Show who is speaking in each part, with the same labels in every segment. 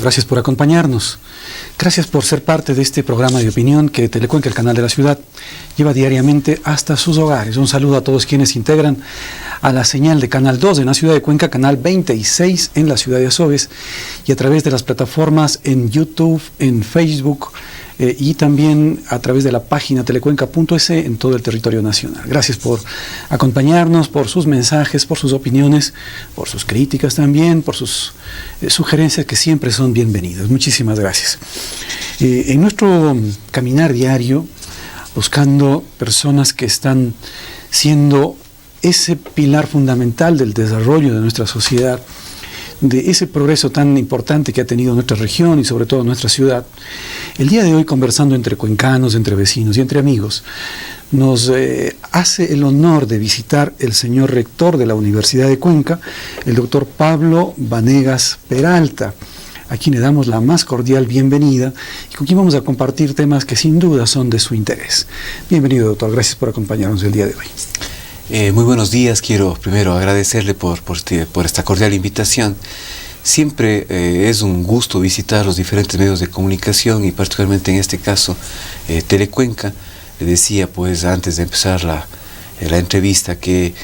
Speaker 1: gracias por acompañarnos. Gracias por ser parte de este programa de opinión que Telecuenca, el canal de la ciudad, lleva diariamente hasta sus hogares. Un saludo a todos quienes integran a la señal de Canal 2 en la ciudad de Cuenca, Canal 26 en la ciudad de Azogues y a través de las plataformas en YouTube, en Facebook y también a través de la página telecuenca.es en todo el territorio nacional. Gracias por acompañarnos, por sus mensajes, por sus opiniones, por sus críticas también, por sus sugerencias que siempre son bienvenidas. Muchísimas gracias. En nuestro caminar diario, buscando personas que están siendo ese pilar fundamental del desarrollo de nuestra sociedad, de ese progreso tan importante que ha tenido nuestra región y sobre todo nuestra ciudad. El día de hoy, conversando entre cuencanos, entre vecinos y entre amigos, nos hace el honor de visitar el señor rector de la Universidad de Cuenca, el doctor Pablo Vanegas Peralta, a quien le damos la más cordial bienvenida y con quien vamos a compartir temas que sin duda son de su interés. Bienvenido, doctor, gracias por acompañarnos el día de hoy.
Speaker 2: Muy buenos días, quiero primero agradecerle por esta cordial invitación. Siempre es un gusto visitar los diferentes medios de comunicación y particularmente en este caso Telecuenca. Le decía pues antes de empezar la entrevista que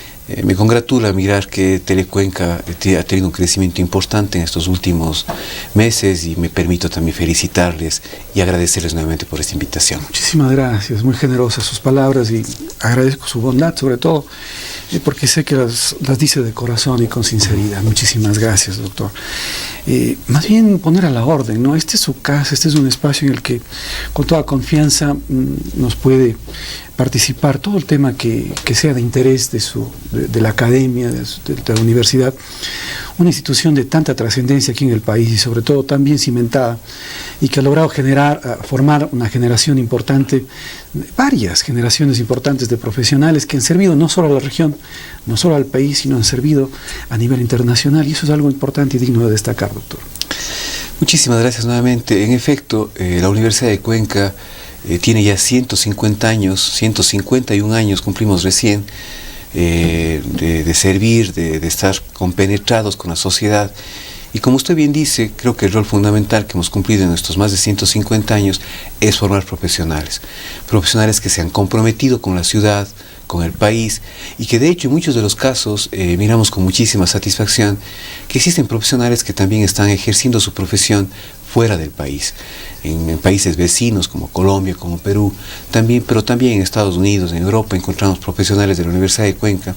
Speaker 2: me congratula mirar que Telecuenca ha tenido un crecimiento importante en estos últimos meses y me permito también felicitarles y agradecerles nuevamente por esta invitación.
Speaker 1: Muchísimas gracias, muy generosas sus palabras y agradezco su bondad sobre todo porque sé que las dice de corazón y con sinceridad. Muchísimas gracias, doctor. Más bien poner a la orden, ¿no? Este es su casa, este es un espacio en el que con toda confianza nos puede participar todo el tema que sea de interés de la academia, de la universidad, una institución de tanta trascendencia aquí en el país y sobre todo tan bien cimentada y que ha logrado formar una generación importante, varias generaciones importantes de profesionales que han servido no solo a la región, no solo al país, sino han servido a nivel internacional y eso es algo importante y digno de destacar, doctor.
Speaker 2: Muchísimas gracias nuevamente. En efecto, la Universidad de Cuenca tiene ya 150 años, 151 años cumplimos recién de servir, de estar compenetrados con la sociedad. Y como usted bien dice, creo que el rol fundamental que hemos cumplido en estos más de 150 años es formar profesionales. Profesionales que se han comprometido con la ciudad, con el país, y que de hecho en muchos de los casos miramos con muchísima satisfacción que existen profesionales que también están ejerciendo su profesión fuera del país, en países vecinos como Colombia, como Perú, pero también en Estados Unidos, en Europa, encontramos profesionales de la Universidad de Cuenca,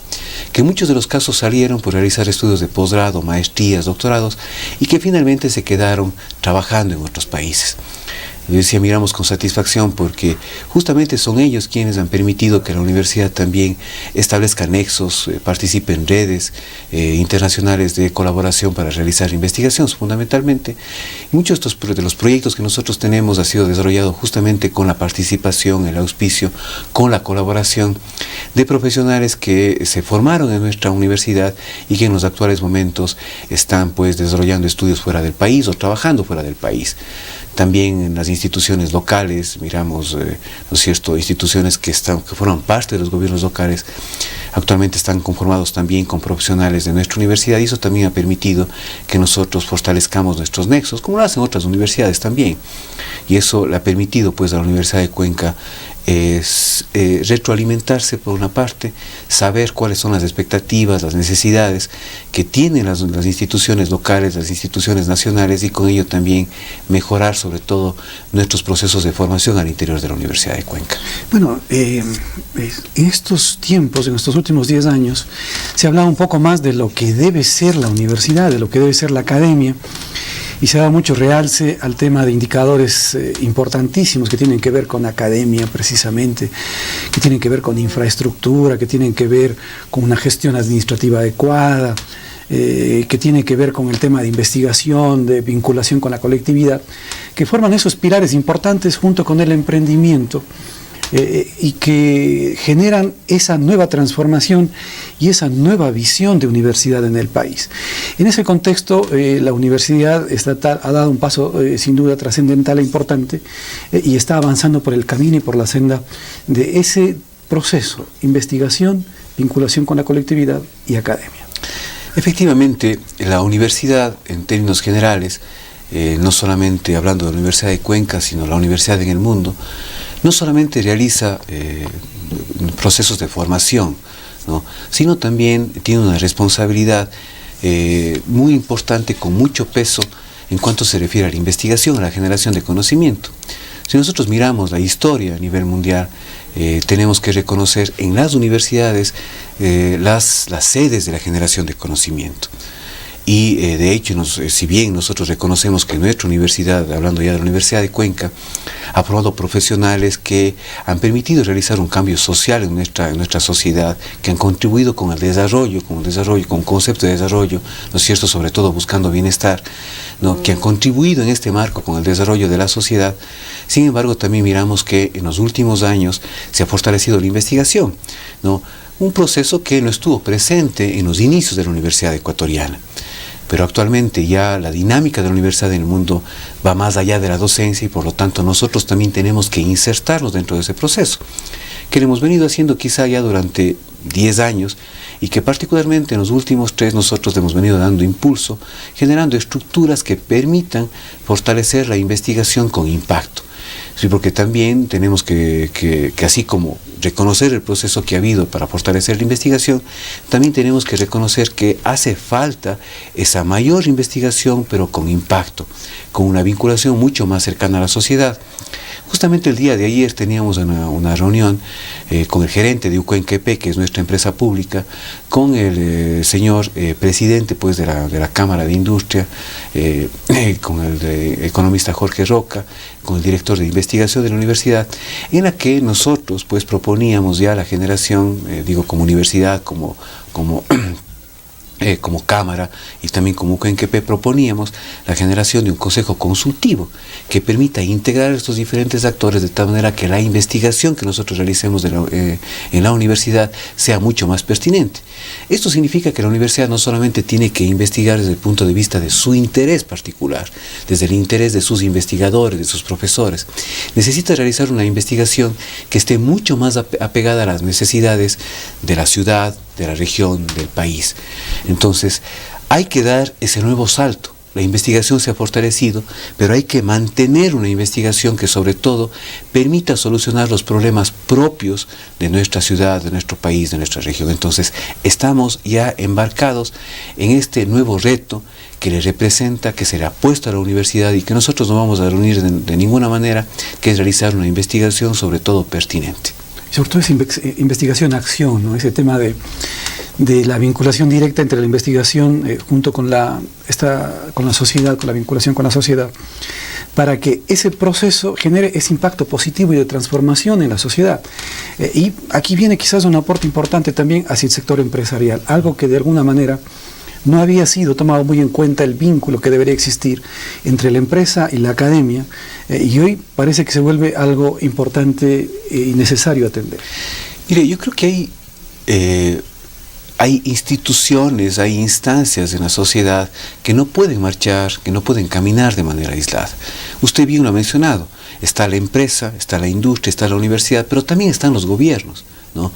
Speaker 2: que en muchos de los casos salieron por realizar estudios de posgrado, maestrías, doctorados, y que finalmente se quedaron trabajando en otros países. Yo decía, miramos con satisfacción porque justamente son ellos quienes han permitido que la universidad también establezca nexos, participe en redes internacionales de colaboración para realizar investigaciones fundamentalmente. Muchos de los proyectos que nosotros tenemos ha sido desarrollado justamente con la participación, el auspicio, con la colaboración de profesionales que se formaron en nuestra universidad y que en los actuales momentos están pues desarrollando estudios fuera del país o trabajando fuera del país. También en las instituciones locales, miramos, ¿no es cierto?, instituciones que forman parte de los gobiernos locales, actualmente están conformados también con profesionales de nuestra universidad y eso también ha permitido que nosotros fortalezcamos nuestros nexos, como lo hacen otras universidades también. Y eso le ha permitido pues a la Universidad de Cuenca retroalimentarse por una parte, saber cuáles son las expectativas, las necesidades que tienen las instituciones locales, las instituciones nacionales y con ello también mejorar sobre todo nuestros procesos de formación al interior de la Universidad de Cuenca.
Speaker 1: Bueno, en estos tiempos, en estos últimos 10 años, se ha hablado un poco más de lo que debe ser la universidad, de lo que debe ser la academia. Y se da mucho realce al tema de indicadores importantísimos que tienen que ver con academia precisamente, que tienen que ver con infraestructura, que tienen que ver con una gestión administrativa adecuada, que tiene que ver con el tema de investigación, de vinculación con la colectividad, que forman esos pilares importantes junto con el emprendimiento y que generan esa nueva transformación y esa nueva visión de universidad en el país. En ese contexto, la Universidad Estatal ha dado un paso sin duda trascendental e importante y está avanzando por el camino y por la senda de ese proceso, investigación, vinculación con la colectividad y academia.
Speaker 2: Efectivamente, la universidad, en términos generales, no solamente hablando de la Universidad de Cuenca, sino la universidad en el mundo, no solamente realiza procesos de formación, ¿no?, sino también tiene una responsabilidad muy importante, con mucho peso en cuanto se refiere a la investigación, a la generación de conocimiento. Si nosotros miramos la historia a nivel mundial, tenemos que reconocer en las universidades las sedes de la generación de conocimiento. Y de hecho, si bien nosotros reconocemos que nuestra universidad, hablando ya de la Universidad de Cuenca, ha formado profesionales que han permitido realizar un cambio social en nuestra sociedad, que han contribuido con un concepto de desarrollo, ¿no es cierto?, sobre todo buscando bienestar, ¿no?, que han contribuido en este marco con el desarrollo de la sociedad. Sin embargo, también miramos que en los últimos años se ha fortalecido la investigación, ¿no?, un proceso que no estuvo presente en los inicios de la Universidad Ecuatoriana. Pero actualmente ya la dinámica de la universidad en el mundo va más allá de la docencia, y por lo tanto nosotros también tenemos que insertarnos dentro de ese proceso, que lo hemos venido haciendo quizá ya durante 10 años, y que particularmente en los últimos 3 nosotros hemos venido dando impulso, generando estructuras que permitan fortalecer la investigación con impacto. Sí, porque también tenemos que así como reconocer el proceso que ha habido para fortalecer la investigación, también tenemos que reconocer que hace falta esa mayor investigación, pero con impacto, con una vinculación mucho más cercana a la sociedad. Justamente el día de ayer teníamos una reunión con el gerente de UCUENCA-EP, que es nuestra empresa pública, con el señor presidente, pues, de la Cámara de Industria, con el economista Jorge Roca, con el director de investigación de la universidad, en la que nosotros, pues, proponíamos ya la generación, como universidad, como Cámara y también como UCUENCA-EP, proponíamos la generación de un consejo consultivo que permita integrar a estos diferentes actores de tal manera que la investigación que nosotros realicemos en la universidad sea mucho más pertinente. Esto significa que la universidad no solamente tiene que investigar desde el punto de vista de su interés particular, desde el interés de sus investigadores, de sus profesores. Necesita realizar una investigación que esté mucho más apegada a las necesidades de la ciudad, de la región, del país. Entonces, hay que dar ese nuevo salto. La investigación se ha fortalecido, pero hay que mantener una investigación que sobre todo permita solucionar los problemas propios de nuestra ciudad, de nuestro país, de nuestra región. Entonces, estamos ya embarcados en este nuevo reto que le representa, que se le ha puesto a la universidad y que nosotros no vamos a reunir de ninguna manera, que es realizar una investigación sobre todo pertinente.
Speaker 1: Sobre todo esa investigación-acción, ¿no?, ese tema de la vinculación directa entre la investigación junto con la sociedad, con la vinculación con la sociedad, para que ese proceso genere ese impacto positivo y de transformación en la sociedad. Y aquí viene quizás un aporte importante también hacia el sector empresarial, algo que de alguna manera no había sido tomado muy en cuenta, el vínculo que debería existir entre la empresa y la academia, y hoy parece que se vuelve algo importante y necesario atender.
Speaker 2: Mire, yo creo que hay instituciones, hay instancias en la sociedad que no pueden marchar, que no pueden caminar de manera aislada. Usted bien lo ha mencionado, está la empresa, está la industria, está la universidad, pero también están los gobiernos, ¿no?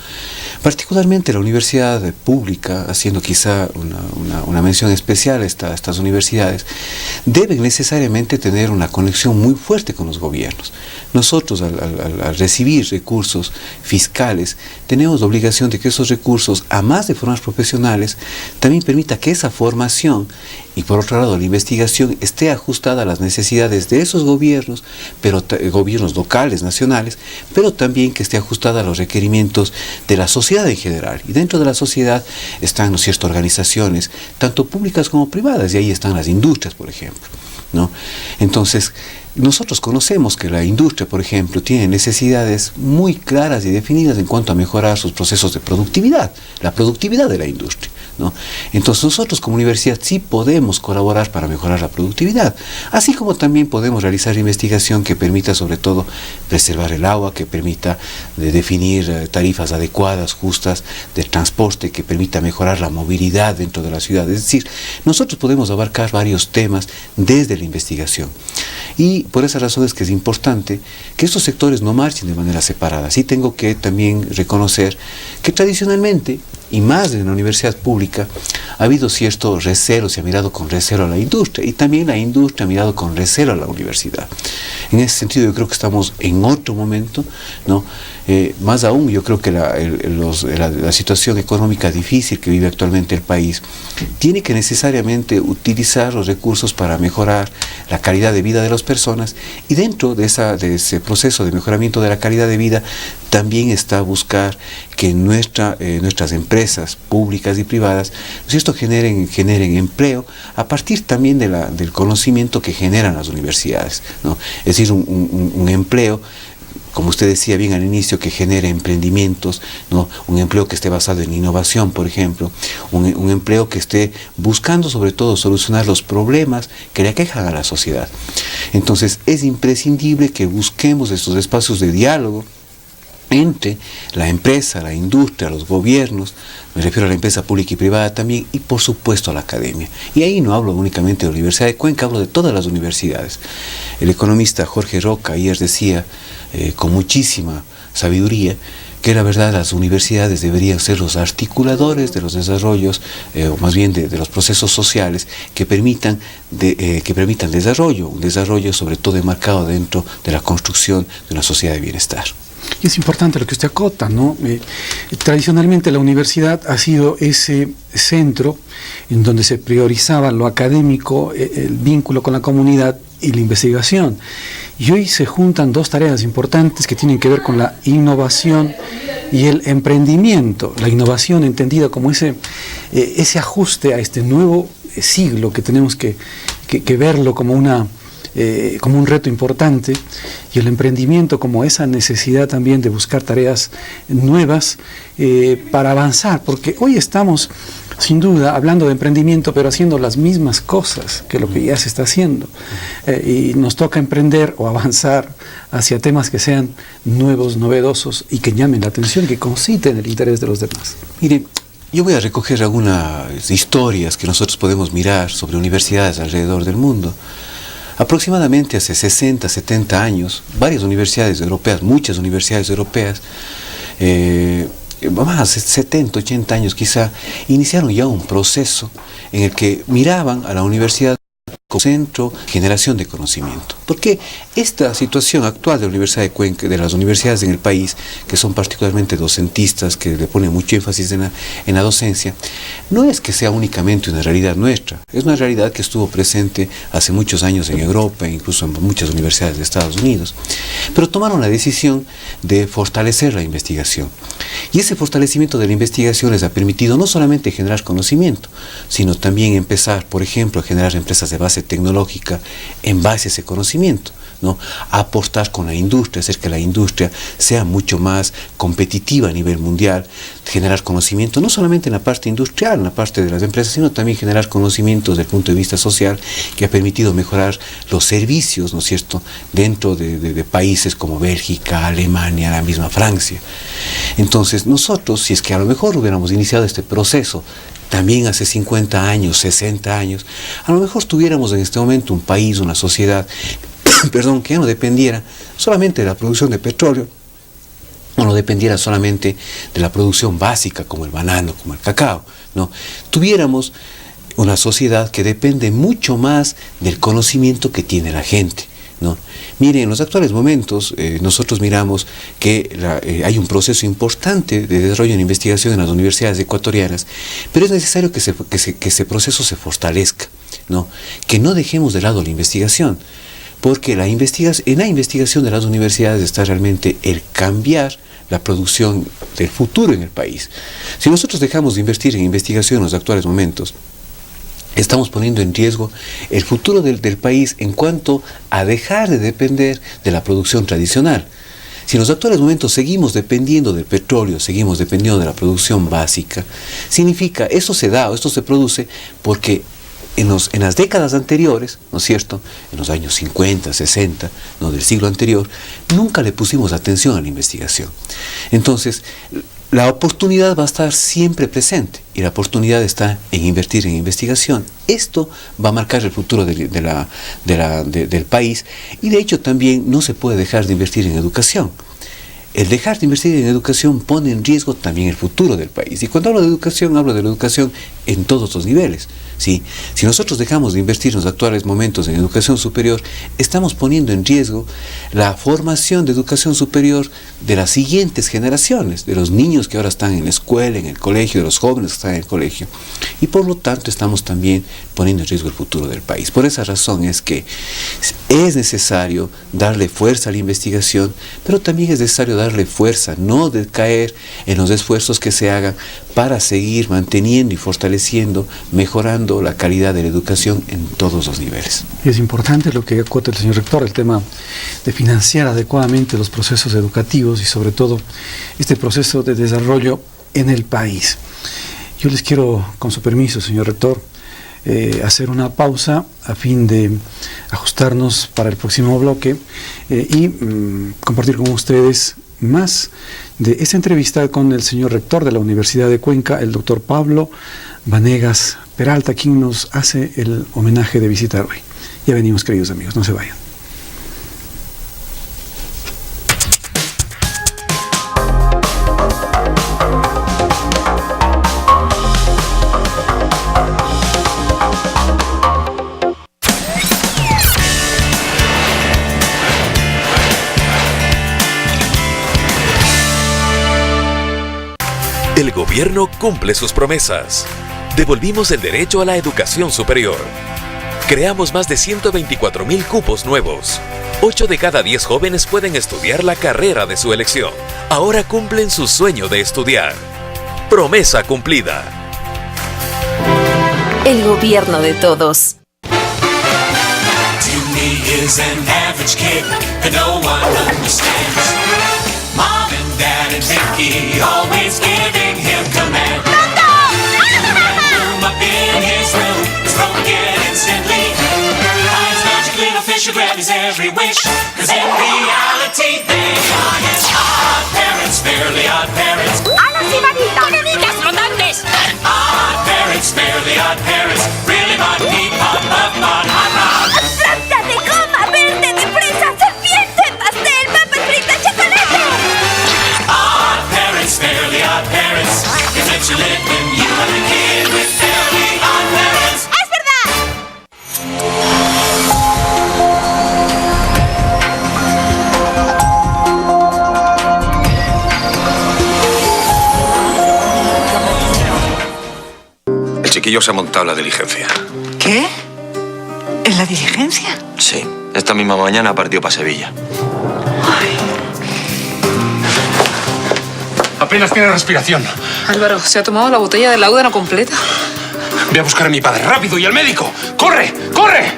Speaker 2: Particularmente la universidad pública, haciendo quizá una mención especial a estas universidades, deben necesariamente tener una conexión muy fuerte con los gobiernos. Nosotros, al recibir recursos fiscales, tenemos la obligación de que esos recursos, a más de formar profesionales, también permita que esa formación y por otro lado la investigación esté ajustada a las necesidades de esos gobiernos, pero gobiernos locales, nacionales, pero también que esté ajustada a los requerimientos de la sociedad en general. Y dentro de la sociedad están, ¿no es cierto?, organizaciones, tanto públicas como privadas, y ahí están las industrias, por ejemplo, ¿no? Entonces, nosotros conocemos que la industria, por ejemplo, tiene necesidades muy claras y definidas en cuanto a mejorar sus procesos de productividad, la productividad de la industria, ¿no? Entonces nosotros como universidad sí podemos colaborar para mejorar la productividad, así como también podemos realizar investigación que permita sobre todo preservar el agua, que permita definir tarifas adecuadas, justas de transporte, que permita mejorar la movilidad dentro de la ciudad. Es decir, nosotros podemos abarcar varios temas desde la investigación. Y por esa razón es que es importante que estos sectores no marchen de manera separada. Sí tengo que también reconocer que tradicionalmente y más en la universidad pública, ha habido cierto recelo, se ha mirado con recelo a la industria, y también la industria ha mirado con recelo a la universidad. En ese sentido yo creo que estamos en otro momento, ¿no? Más aún yo creo que la situación económica difícil que vive actualmente el país tiene que necesariamente utilizar los recursos para mejorar la calidad de vida de las personas, y dentro de ese proceso de mejoramiento de la calidad de vida también está buscar que nuestras empresas públicas y privadas, ¿no es cierto?, generen empleo a partir también del conocimiento que generan las universidades, ¿no? Es decir, un empleo, como usted decía bien al inicio, que genere emprendimientos, ¿no? Un empleo que esté basado en innovación, por ejemplo, un empleo que esté buscando sobre todo solucionar los problemas que le aquejan a la sociedad. Entonces es imprescindible que busquemos estos espacios de diálogo entre la empresa, la industria, los gobiernos, me refiero a la empresa pública y privada también, y por supuesto a la academia. Y ahí no hablo únicamente de la Universidad de Cuenca, hablo de todas las universidades. El economista Jorge Roca ayer decía, con muchísima sabiduría, que la verdad las universidades deberían ser los articuladores de los desarrollos, o más bien de los procesos sociales que permitan desarrollo, un desarrollo sobre todo enmarcado dentro de la construcción de una sociedad de bienestar.
Speaker 1: Y es importante lo que usted acota, ¿no? Tradicionalmente la universidad ha sido ese centro en donde se priorizaba lo académico, el vínculo con la comunidad y la investigación. Y hoy se juntan dos tareas importantes que tienen que ver con la innovación y el emprendimiento. La innovación entendida como ese ajuste a este nuevo siglo que tenemos que verlo como un reto importante, y el emprendimiento como esa necesidad también de buscar tareas nuevas para avanzar, porque hoy estamos sin duda hablando de emprendimiento pero haciendo las mismas cosas que lo que ya se está haciendo, y nos toca emprender o avanzar hacia temas que sean nuevos, novedosos y que llamen la atención, que conciten el interés de los demás.
Speaker 2: Mire, yo voy a recoger algunas historias que nosotros podemos mirar sobre universidades alrededor del mundo. Aproximadamente hace 60, 70 años, varias universidades europeas, muchas universidades europeas, más 70, 80 años quizá, iniciaron ya un proceso en el que miraban a la universidad como centro de generación de conocimiento. Porque esta situación actual de la Universidad de Cuenca, de las universidades en el país, que son particularmente docentistas, que le ponen mucho énfasis en la docencia, no es que sea únicamente una realidad nuestra, es una realidad que estuvo presente hace muchos años en Europa, incluso en muchas universidades de Estados Unidos, pero tomaron la decisión de fortalecer la investigación. Y ese fortalecimiento de la investigación les ha permitido no solamente generar conocimiento, sino también empezar, por ejemplo, a generar empresas de base tecnológica en base a ese conocimiento, ¿no? A aportar con la industria, hacer que la industria sea mucho más competitiva a nivel mundial, generar conocimiento no solamente en la parte industrial, en la parte de las empresas, sino también generar conocimientos desde el punto de vista social, que ha permitido mejorar los servicios, ¿no es cierto?, dentro de países como Bélgica, Alemania, la misma Francia. Entonces nosotros, si es que a lo mejor hubiéramos iniciado este proceso también hace 50 años, 60 años, a lo mejor tuviéramos en este momento un país, una sociedad, perdón, que no dependiera solamente de la producción de petróleo, o no dependiera solamente de la producción básica como el banano, como el cacao, ¿no? Tuviéramos una sociedad que depende mucho más del conocimiento que tiene la gente, ¿no? Mire, en los actuales momentos nosotros miramos que hay un proceso importante de desarrollo en investigación en las universidades ecuatorianas, pero es necesario que ese proceso se fortalezca, ¿no? Que no dejemos de lado la investigación, porque en la investigación de las universidades está realmente el cambiar la producción del futuro en el país. Si nosotros dejamos de invertir en investigación en los actuales momentos, estamos poniendo en riesgo el futuro del país en cuanto a dejar de depender de la producción tradicional. Si en los actuales momentos seguimos dependiendo del petróleo, seguimos dependiendo de la producción básica, significa, esto se produce porque en las décadas anteriores, ¿no es cierto?, en los años 50, 60, ¿no?, del siglo anterior, nunca le pusimos atención a la investigación. Entonces, la oportunidad va a estar siempre presente y la oportunidad está en invertir en investigación. Esto va a marcar el futuro del país, y de hecho también no se puede dejar de invertir en educación. el dejar de invertir en educación pone en riesgo también el futuro del país. Y cuando hablo de educación, hablo de la educación en todos los niveles. ¿Sí? Si nosotros dejamos de invertir en los actuales momentos en educación superior, estamos poniendo en riesgo la formación de educación superior de las siguientes generaciones, de los niños que ahora están en la escuela, en el colegio, de los jóvenes que están en el colegio. Y por lo tanto estamos también poniendo en riesgo el futuro del país. Por esa razón es que es necesario darle fuerza a la investigación, pero también es necesario darle fuerza, no decaer en los esfuerzos que se hagan para seguir manteniendo y fortaleciendo, mejorando la calidad de la educación en todos los niveles.
Speaker 1: Y es importante lo que acota el señor rector, el tema de financiar adecuadamente los procesos educativos y sobre todo este proceso de desarrollo en el país. Yo les quiero, con su permiso, señor rector, hacer una pausa a fin de ajustarnos para el próximo bloque y compartir con ustedes más de esta entrevista con el señor rector de la Universidad de Cuenca, el doctor Pablo Vanegas Peralta, quien nos hace el homenaje de visitar hoy. Ya venimos, queridos amigos, no se vayan.
Speaker 3: El gobierno cumple sus promesas. Devolvimos el derecho a la educación superior. Creamos más de 124,000 cupos nuevos. 8 de cada 10 jóvenes pueden estudiar la carrera de su elección. Ahora cumplen su sueño de estudiar. Promesa cumplida.
Speaker 4: El gobierno de todos.
Speaker 5: Timmy is an average kid that no one understands. Mom and Dad and Vicky always giving him command. Room up in his room is broken instantly. Eyes magically no fish grab his every wish. Cause in reality they are his odd parents, fairly odd parents.
Speaker 6: ¡Ana Sibarita! ¡Enemigas flotantes!
Speaker 5: Odd parents, fairly odd parents. Really mod, deep, hot, love, mod, hot, rod.
Speaker 6: ¡Planta de goma verde de fresa, serpiente, pastel, papas fritas, chocolate!
Speaker 5: Odd parents, fairly odd parents. It makes you live when you have a kid with fairly odd parents.
Speaker 6: ¡Es verdad!
Speaker 7: El chiquillo se ha montado en la diligencia.
Speaker 8: ¿Qué? ¿En la diligencia?
Speaker 7: Sí, esta misma mañana partió para Sevilla. Apenas tiene respiración.
Speaker 9: Álvaro, ¿se ha tomado la botella de láudano completa?
Speaker 7: Voy a buscar a mi padre, rápido, y al médico. ¡Corre! ¡Corre!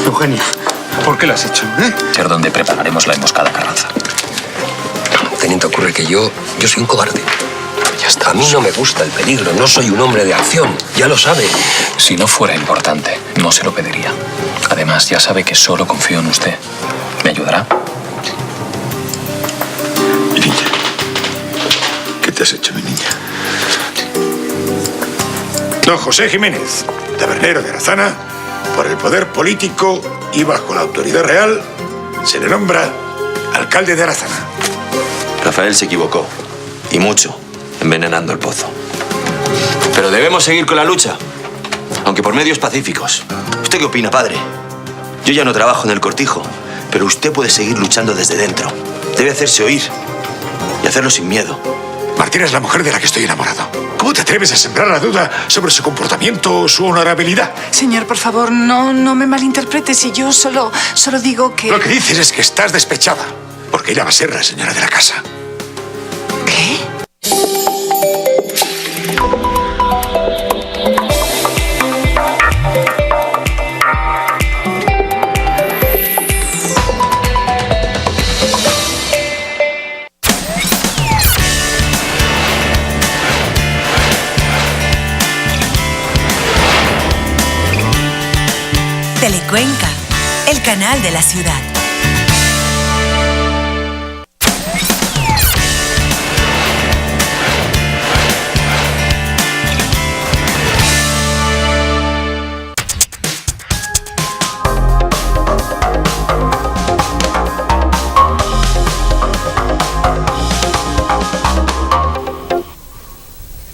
Speaker 7: Eugenia, ¿por qué lo has hecho?
Speaker 10: Ser donde prepararemos la emboscada, Carranza.
Speaker 11: Teniente, ocurre que yo soy un cobarde.
Speaker 10: Ya está.
Speaker 11: A mí no me gusta el peligro, no soy un hombre de acción, ya lo sabe.
Speaker 10: Si no fuera importante, no se lo pediría. Además, ya sabe que solo confío en usted. ¿Me ayudará?
Speaker 7: Mi niña, ¿qué te has hecho, mi niña?
Speaker 12: Don José Jiménez, tabernero de Arazana, por el poder político y bajo la autoridad real, se le nombra alcalde de Arazana.
Speaker 13: Rafael se equivocó, y mucho, envenenando el pozo. Pero debemos seguir con la lucha, aunque por medios pacíficos. ¿Usted qué opina, padre? Yo ya no trabajo en el cortijo, pero usted puede seguir luchando desde dentro. Debe hacerse oír y hacerlo sin miedo.
Speaker 12: Martina es la mujer de la que estoy enamorado. ¿Cómo te atreves a sembrar la duda sobre su comportamiento o su honorabilidad?
Speaker 8: Señor, por favor, no me malinterprete. Si yo solo digo que...
Speaker 12: Lo que dices es que estás despechada, porque ella va a ser la señora de la casa.
Speaker 8: ¿Qué?
Speaker 14: Telecuenca, el canal de la ciudad.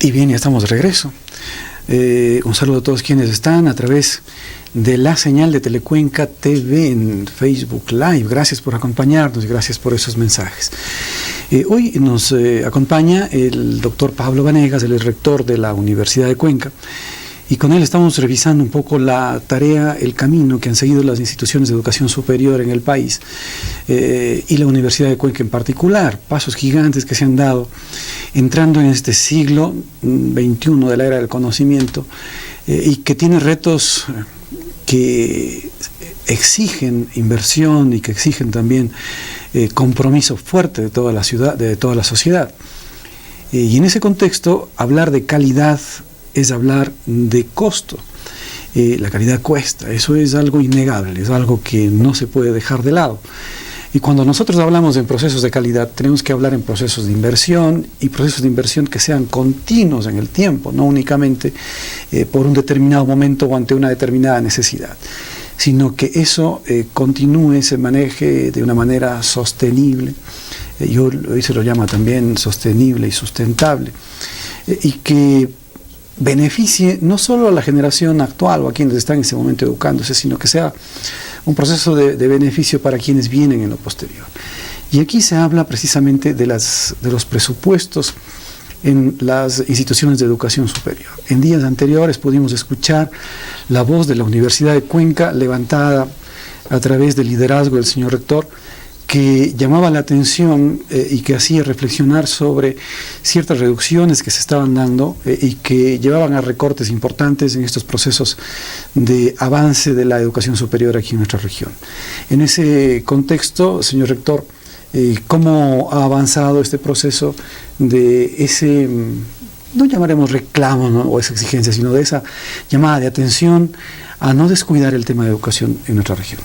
Speaker 1: Y bien, ya estamos de regreso. Un saludo a todos quienes están a través de la señal de Telecuenca TV en Facebook Live. Gracias por acompañarnos y gracias por esos mensajes. Hoy nos acompaña el doctor Pablo Vanegas, el rector de la Universidad de Cuenca, y con él estamos revisando un poco la tarea, el camino que han seguido las instituciones de educación superior en el país y la Universidad de Cuenca en particular, pasos gigantes que se han dado entrando en este siglo XXI de la era del conocimiento y que tiene retos que exigen inversión y que exigen también compromiso fuerte de toda la ciudad, de toda la sociedad. Y en ese contexto, hablar de calidad es hablar de costo. La calidad cuesta, eso es algo innegable, es algo que no se puede dejar de lado. Y cuando nosotros hablamos en procesos de calidad, tenemos que hablar en procesos de inversión y procesos de inversión que sean continuos en el tiempo, no únicamente por un determinado momento o ante una determinada necesidad, sino que eso continúe, se maneje de una manera sostenible, hoy se lo llama también sostenible y sustentable, y que beneficie no solo a la generación actual o a quienes están en ese momento educándose, sino que sea un proceso de beneficio para quienes vienen en lo posterior. Y aquí se habla precisamente de los presupuestos en las instituciones de educación superior. En días anteriores pudimos escuchar la voz de la Universidad de Cuenca levantada a través del liderazgo del señor rector, que llamaba la atención y que hacía reflexionar sobre ciertas reducciones que se estaban dando y que llevaban a recortes importantes en estos procesos de avance de la educación superior aquí en nuestra región. En ese contexto, señor rector, ¿cómo ha avanzado este proceso de ese, no llamaremos reclamo, ¿no?, o esa exigencia, sino de esa llamada de atención a no descuidar el tema de educación en nuestra región?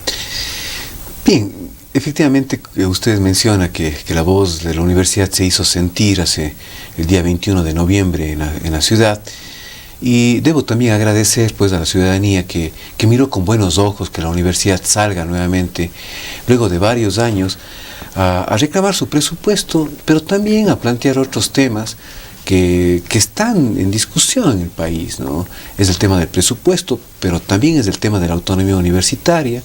Speaker 2: Bien. Efectivamente, usted menciona que la voz de la universidad se hizo sentir hace el día 21 de noviembre en la ciudad, y debo también agradecer pues a la ciudadanía que miró con buenos ojos que la universidad salga nuevamente, luego de varios años, a reclamar su presupuesto, pero también a plantear otros temas que están en discusión en el país, ¿no? Es el tema del presupuesto, pero también es el tema de la autonomía universitaria,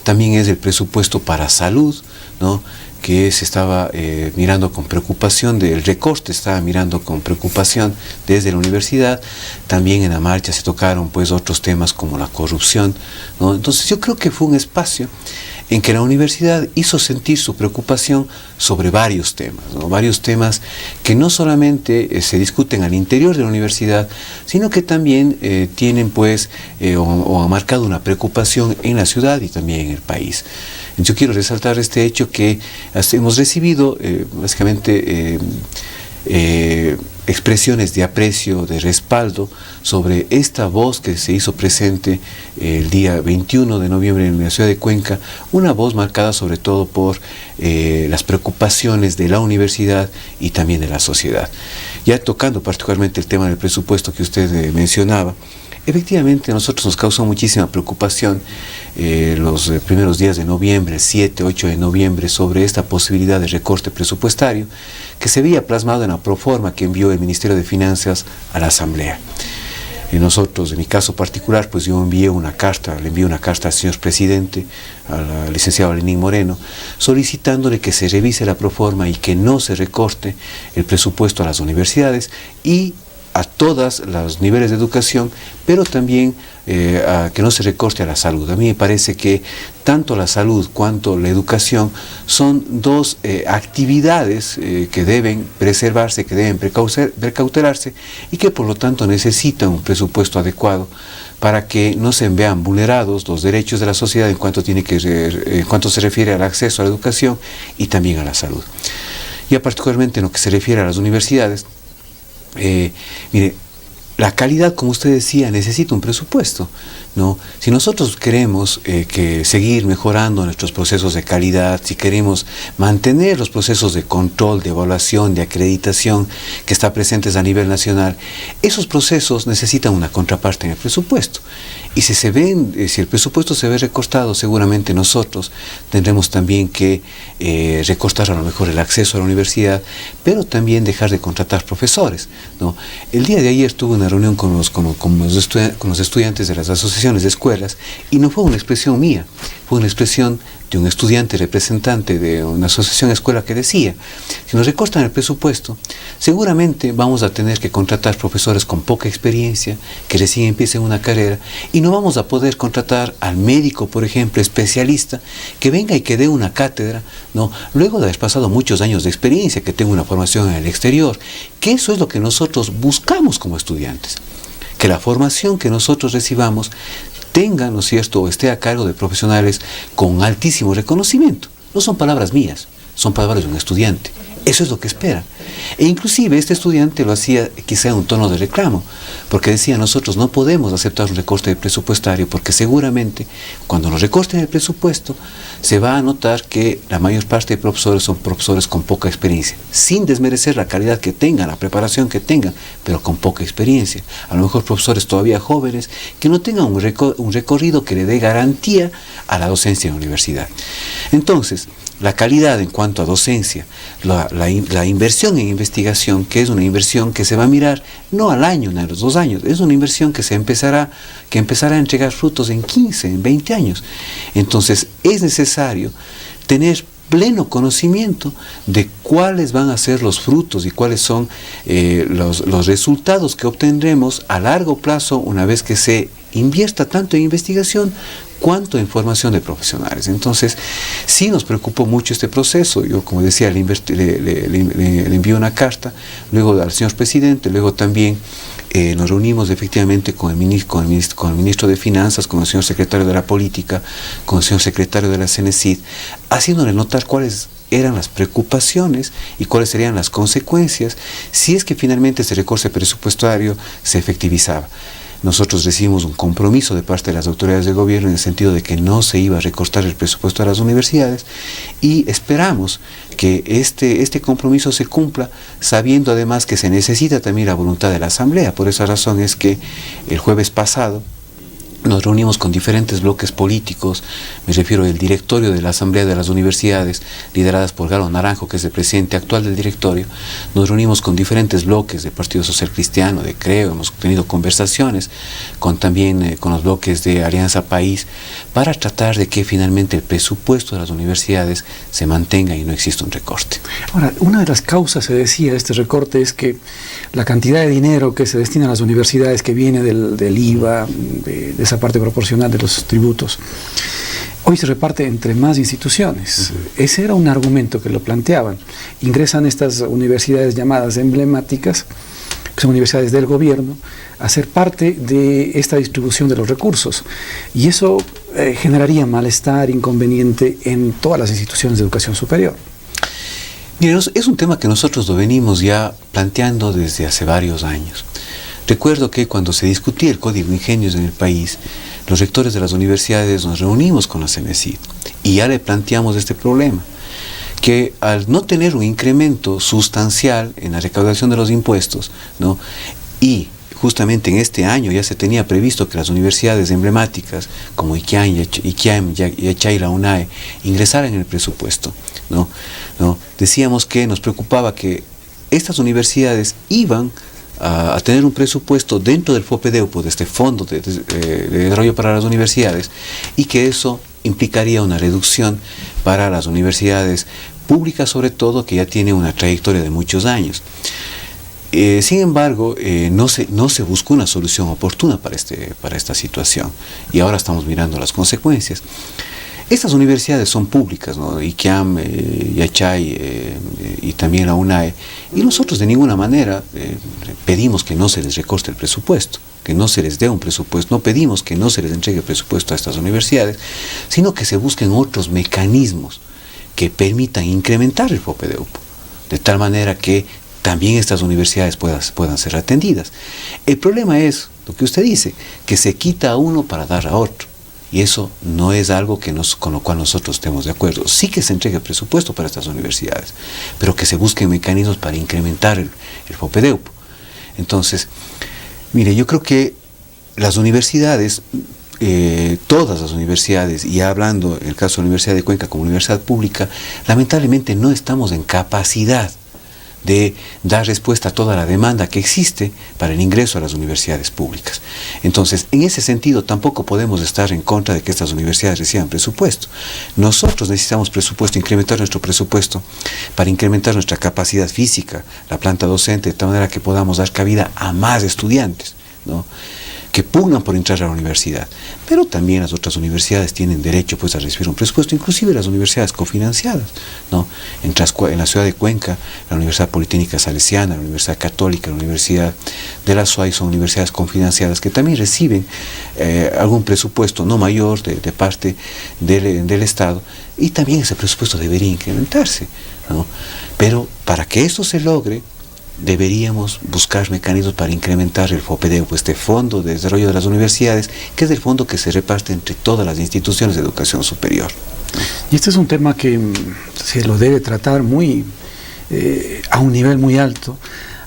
Speaker 2: también es el presupuesto para salud, ¿no?, que se estaba mirando con preocupación, del recorte estaba mirando con preocupación desde la universidad. También en la marcha se tocaron pues otros temas como la corrupción, ¿no? Entonces yo creo que fue un espacio en que la universidad hizo sentir su preocupación sobre varios temas, ¿no? Varios temas que no solamente se discuten al interior de la universidad, sino que también tienen pues o han marcado una preocupación en la ciudad y también en el país. Yo quiero resaltar este hecho que hemos recibido básicamente expresiones de aprecio, de respaldo sobre esta voz que se hizo presente el día 21 de noviembre en la ciudad de Cuenca, una voz marcada sobre todo por las preocupaciones de la universidad y también de la sociedad. Ya tocando particularmente el tema del presupuesto que usted mencionaba, efectivamente a nosotros nos causó muchísima preocupación los primeros días de noviembre, 7, 8 de noviembre, sobre esta posibilidad de recorte presupuestario que se veía plasmado en la proforma que envió el Ministerio de Finanzas a la Asamblea. Nosotros, en mi caso particular, pues yo le envié una carta al señor presidente, al licenciado Lenín Moreno, solicitándole que se revise la proforma y que no se recorte el presupuesto a las universidades y a todos los niveles de educación, pero también a que no se recorte a la salud. A mí me parece que tanto la salud cuanto la educación son dos actividades que deben preservarse, que deben precautelarse y que por lo tanto necesitan un presupuesto adecuado para que no se vean vulnerados los derechos de la sociedad en cuanto se refiere al acceso a la educación y también a la salud. Ya particularmente en lo que se refiere a las universidades, mire, la calidad, como usted decía, necesita un presupuesto. ¿no? Si nosotros queremos que seguir mejorando nuestros procesos de calidad, si queremos mantener los procesos de control, de evaluación, de acreditación que están presentes a nivel nacional, esos procesos necesitan una contraparte en el presupuesto. Y si el presupuesto se ve recortado, seguramente nosotros tendremos también que recortar a lo mejor el acceso a la universidad, pero también dejar de contratar profesores, ¿no? El día de ayer tuve una reunión con los estudiantes de las asociaciones de escuelas y no fue una expresión mía, fue una expresión de un estudiante representante de una asociación de escuela que decía: si nos recortan el presupuesto, seguramente vamos a tener que contratar profesores con poca experiencia, que recién empiecen una carrera, y no vamos a poder contratar al médico, por ejemplo, especialista, que venga y que dé una cátedra, ¿no? Luego de haber pasado muchos años de experiencia, que tenga una formación en el exterior, que eso es lo que nosotros buscamos como estudiantes, que la formación que nosotros recibamos tenga, ¿no es cierto?, o esté a cargo de profesionales con altísimo reconocimiento. No son palabras mías, son palabras de un estudiante. Eso es lo que espera. E inclusive este estudiante lo hacía quizá en un tono de reclamo, porque decía: nosotros no podemos aceptar un recorte presupuestario, porque seguramente cuando nos recorten el presupuesto se va a notar que la mayor parte de profesores son profesores con poca experiencia, sin desmerecer la calidad que tengan, la preparación que tengan, pero con poca experiencia. A lo mejor profesores todavía jóvenes que no tengan un recorrido que le dé garantía a la docencia en la universidad. Entonces, la calidad en cuanto a docencia, la inversión en investigación, que es una inversión que se va a mirar no al año, ni a los 2 años, es una inversión que empezará a entregar frutos en 15, en 20 años. Entonces es necesario tener pleno conocimiento de cuáles van a ser los frutos y cuáles son los resultados que obtendremos a largo plazo una vez que se invierta tanto en investigación cuanto en formación de profesionales. Entonces, sí nos preocupó mucho este proceso. Yo, como decía, le envié una carta, luego al señor presidente, luego también nos reunimos efectivamente con el ministro de Finanzas, con el señor secretario de la Política, con el señor secretario de la CENESID, haciéndole notar cuáles eran las preocupaciones y cuáles serían las consecuencias si es que finalmente ese recorte presupuestario se efectivizaba. Nosotros recibimos un compromiso de parte de las autoridades de gobierno en el sentido de que no se iba a recortar el presupuesto a las universidades, y esperamos que este compromiso se cumpla, sabiendo además que se necesita también la voluntad de la Asamblea. Por esa razón es que el jueves pasado nos reunimos con diferentes bloques políticos, me refiero al directorio de la Asamblea de las Universidades, lideradas por Galo Naranjo, que es el presidente actual del directorio. Nos reunimos con diferentes bloques del Partido Social Cristiano, de Creo, hemos tenido conversaciones también con los bloques de Alianza País, para tratar de que finalmente el presupuesto de las universidades se mantenga y no exista un recorte.
Speaker 1: Ahora, una de las causas, se decía, de este recorte es que la cantidad de dinero que se destina a las universidades, que viene del IVA, de esa parte proporcional de los tributos, hoy se reparte entre más instituciones. Ese era un argumento que lo planteaban. Ingresan estas universidades llamadas emblemáticas, que son universidades del gobierno, a ser parte de esta distribución de los recursos. Y eso generaría malestar, inconveniente en todas las instituciones de educación superior.
Speaker 2: Miren, es un tema que nosotros lo venimos ya planteando desde hace varios años. Recuerdo que cuando se discutía el Código Ingenios en el país, los rectores de las universidades nos reunimos con la CENESID y ya le planteamos este problema, que al no tener un incremento sustancial en la recaudación de los impuestos, ¿no?, y justamente en este año ya se tenía previsto que las universidades emblemáticas como IQIAM, Yachay y la UNAE ingresaran en el presupuesto, ¿no? Decíamos que nos preocupaba que estas universidades iban a tener un presupuesto dentro del FOPEDEUPO, de este Fondo de Desarrollo para las Universidades, y que eso implicaría una reducción para las universidades públicas, sobre todo, que ya tienen una trayectoria de muchos años. Sin embargo, no se buscó una solución oportuna para esta situación, y ahora estamos mirando las consecuencias. Estas universidades son públicas, ¿no? IQIAM, Yachay y también la UNAE, y nosotros de ninguna manera pedimos que no se les recorte el presupuesto, que no se les dé un presupuesto, no pedimos que no se les entregue el presupuesto a estas universidades, sino que se busquen otros mecanismos que permitan incrementar el FOPEDEUPO, de tal manera que también estas universidades puedan ser atendidas. El problema es, lo que usted dice, que se quita a uno para dar a otro. Y eso no es algo con lo cual nosotros estemos de acuerdo. Sí que se entregue presupuesto para estas universidades, pero que se busquen mecanismos para incrementar el FOPEDEUP. Entonces, mire, yo creo que las universidades, todas las universidades, y hablando en el caso de la Universidad de Cuenca como universidad pública, lamentablemente no estamos en capacidad de dar respuesta a toda la demanda que existe para el ingreso a las universidades públicas. Entonces, en ese sentido, tampoco podemos estar en contra de que estas universidades reciban presupuesto. Nosotros necesitamos presupuesto, incrementar nuestro presupuesto para incrementar nuestra capacidad física, la planta docente, de tal manera que podamos dar cabida a más estudiantes, ¿no?, que pugnan por entrar a la universidad. Pero también las otras universidades tienen derecho, pues, a recibir un presupuesto, inclusive las universidades cofinanciadas, ¿no? En la ciudad de Cuenca, la Universidad Politécnica Salesiana, la Universidad Católica, la Universidad de la SUAY son universidades cofinanciadas que también reciben algún presupuesto no mayor de parte del Estado, y también ese presupuesto debería incrementarse, ¿no? Pero para que eso se logre, deberíamos buscar mecanismos para incrementar el FOPEDEUP, este Fondo de Desarrollo de las Universidades, que es el fondo que se reparte entre todas las instituciones de educación superior.
Speaker 1: Y este es un tema que se lo debe tratar a un nivel muy alto,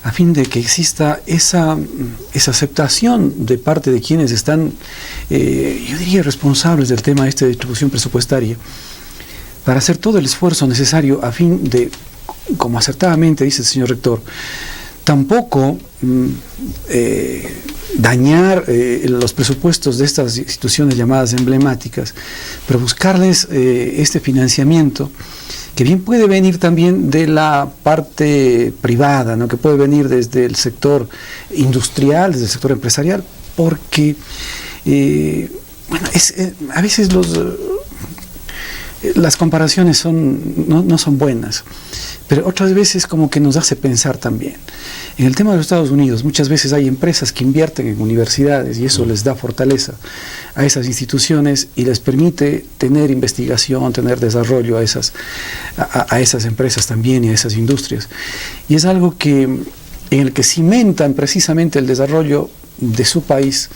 Speaker 1: a fin de que exista esa aceptación de parte de quienes están, yo diría, responsables del tema de distribución presupuestaria, para hacer todo el esfuerzo necesario a fin de, como acertadamente dice el señor rector, tampoco dañar los presupuestos de estas instituciones llamadas emblemáticas, pero buscarles este financiamiento que bien puede venir también de la parte privada, ¿no?, que puede venir desde el sector industrial, desde el sector empresarial, porque a veces las comparaciones no son buenas, pero otras veces como que nos hace pensar también. En el tema de los Estados Unidos, muchas veces hay empresas que invierten en universidades y eso les da fortaleza a esas instituciones y les permite tener investigación, tener desarrollo a esas empresas también y a esas industrias. Y es algo en el que cimentan precisamente el desarrollo de su país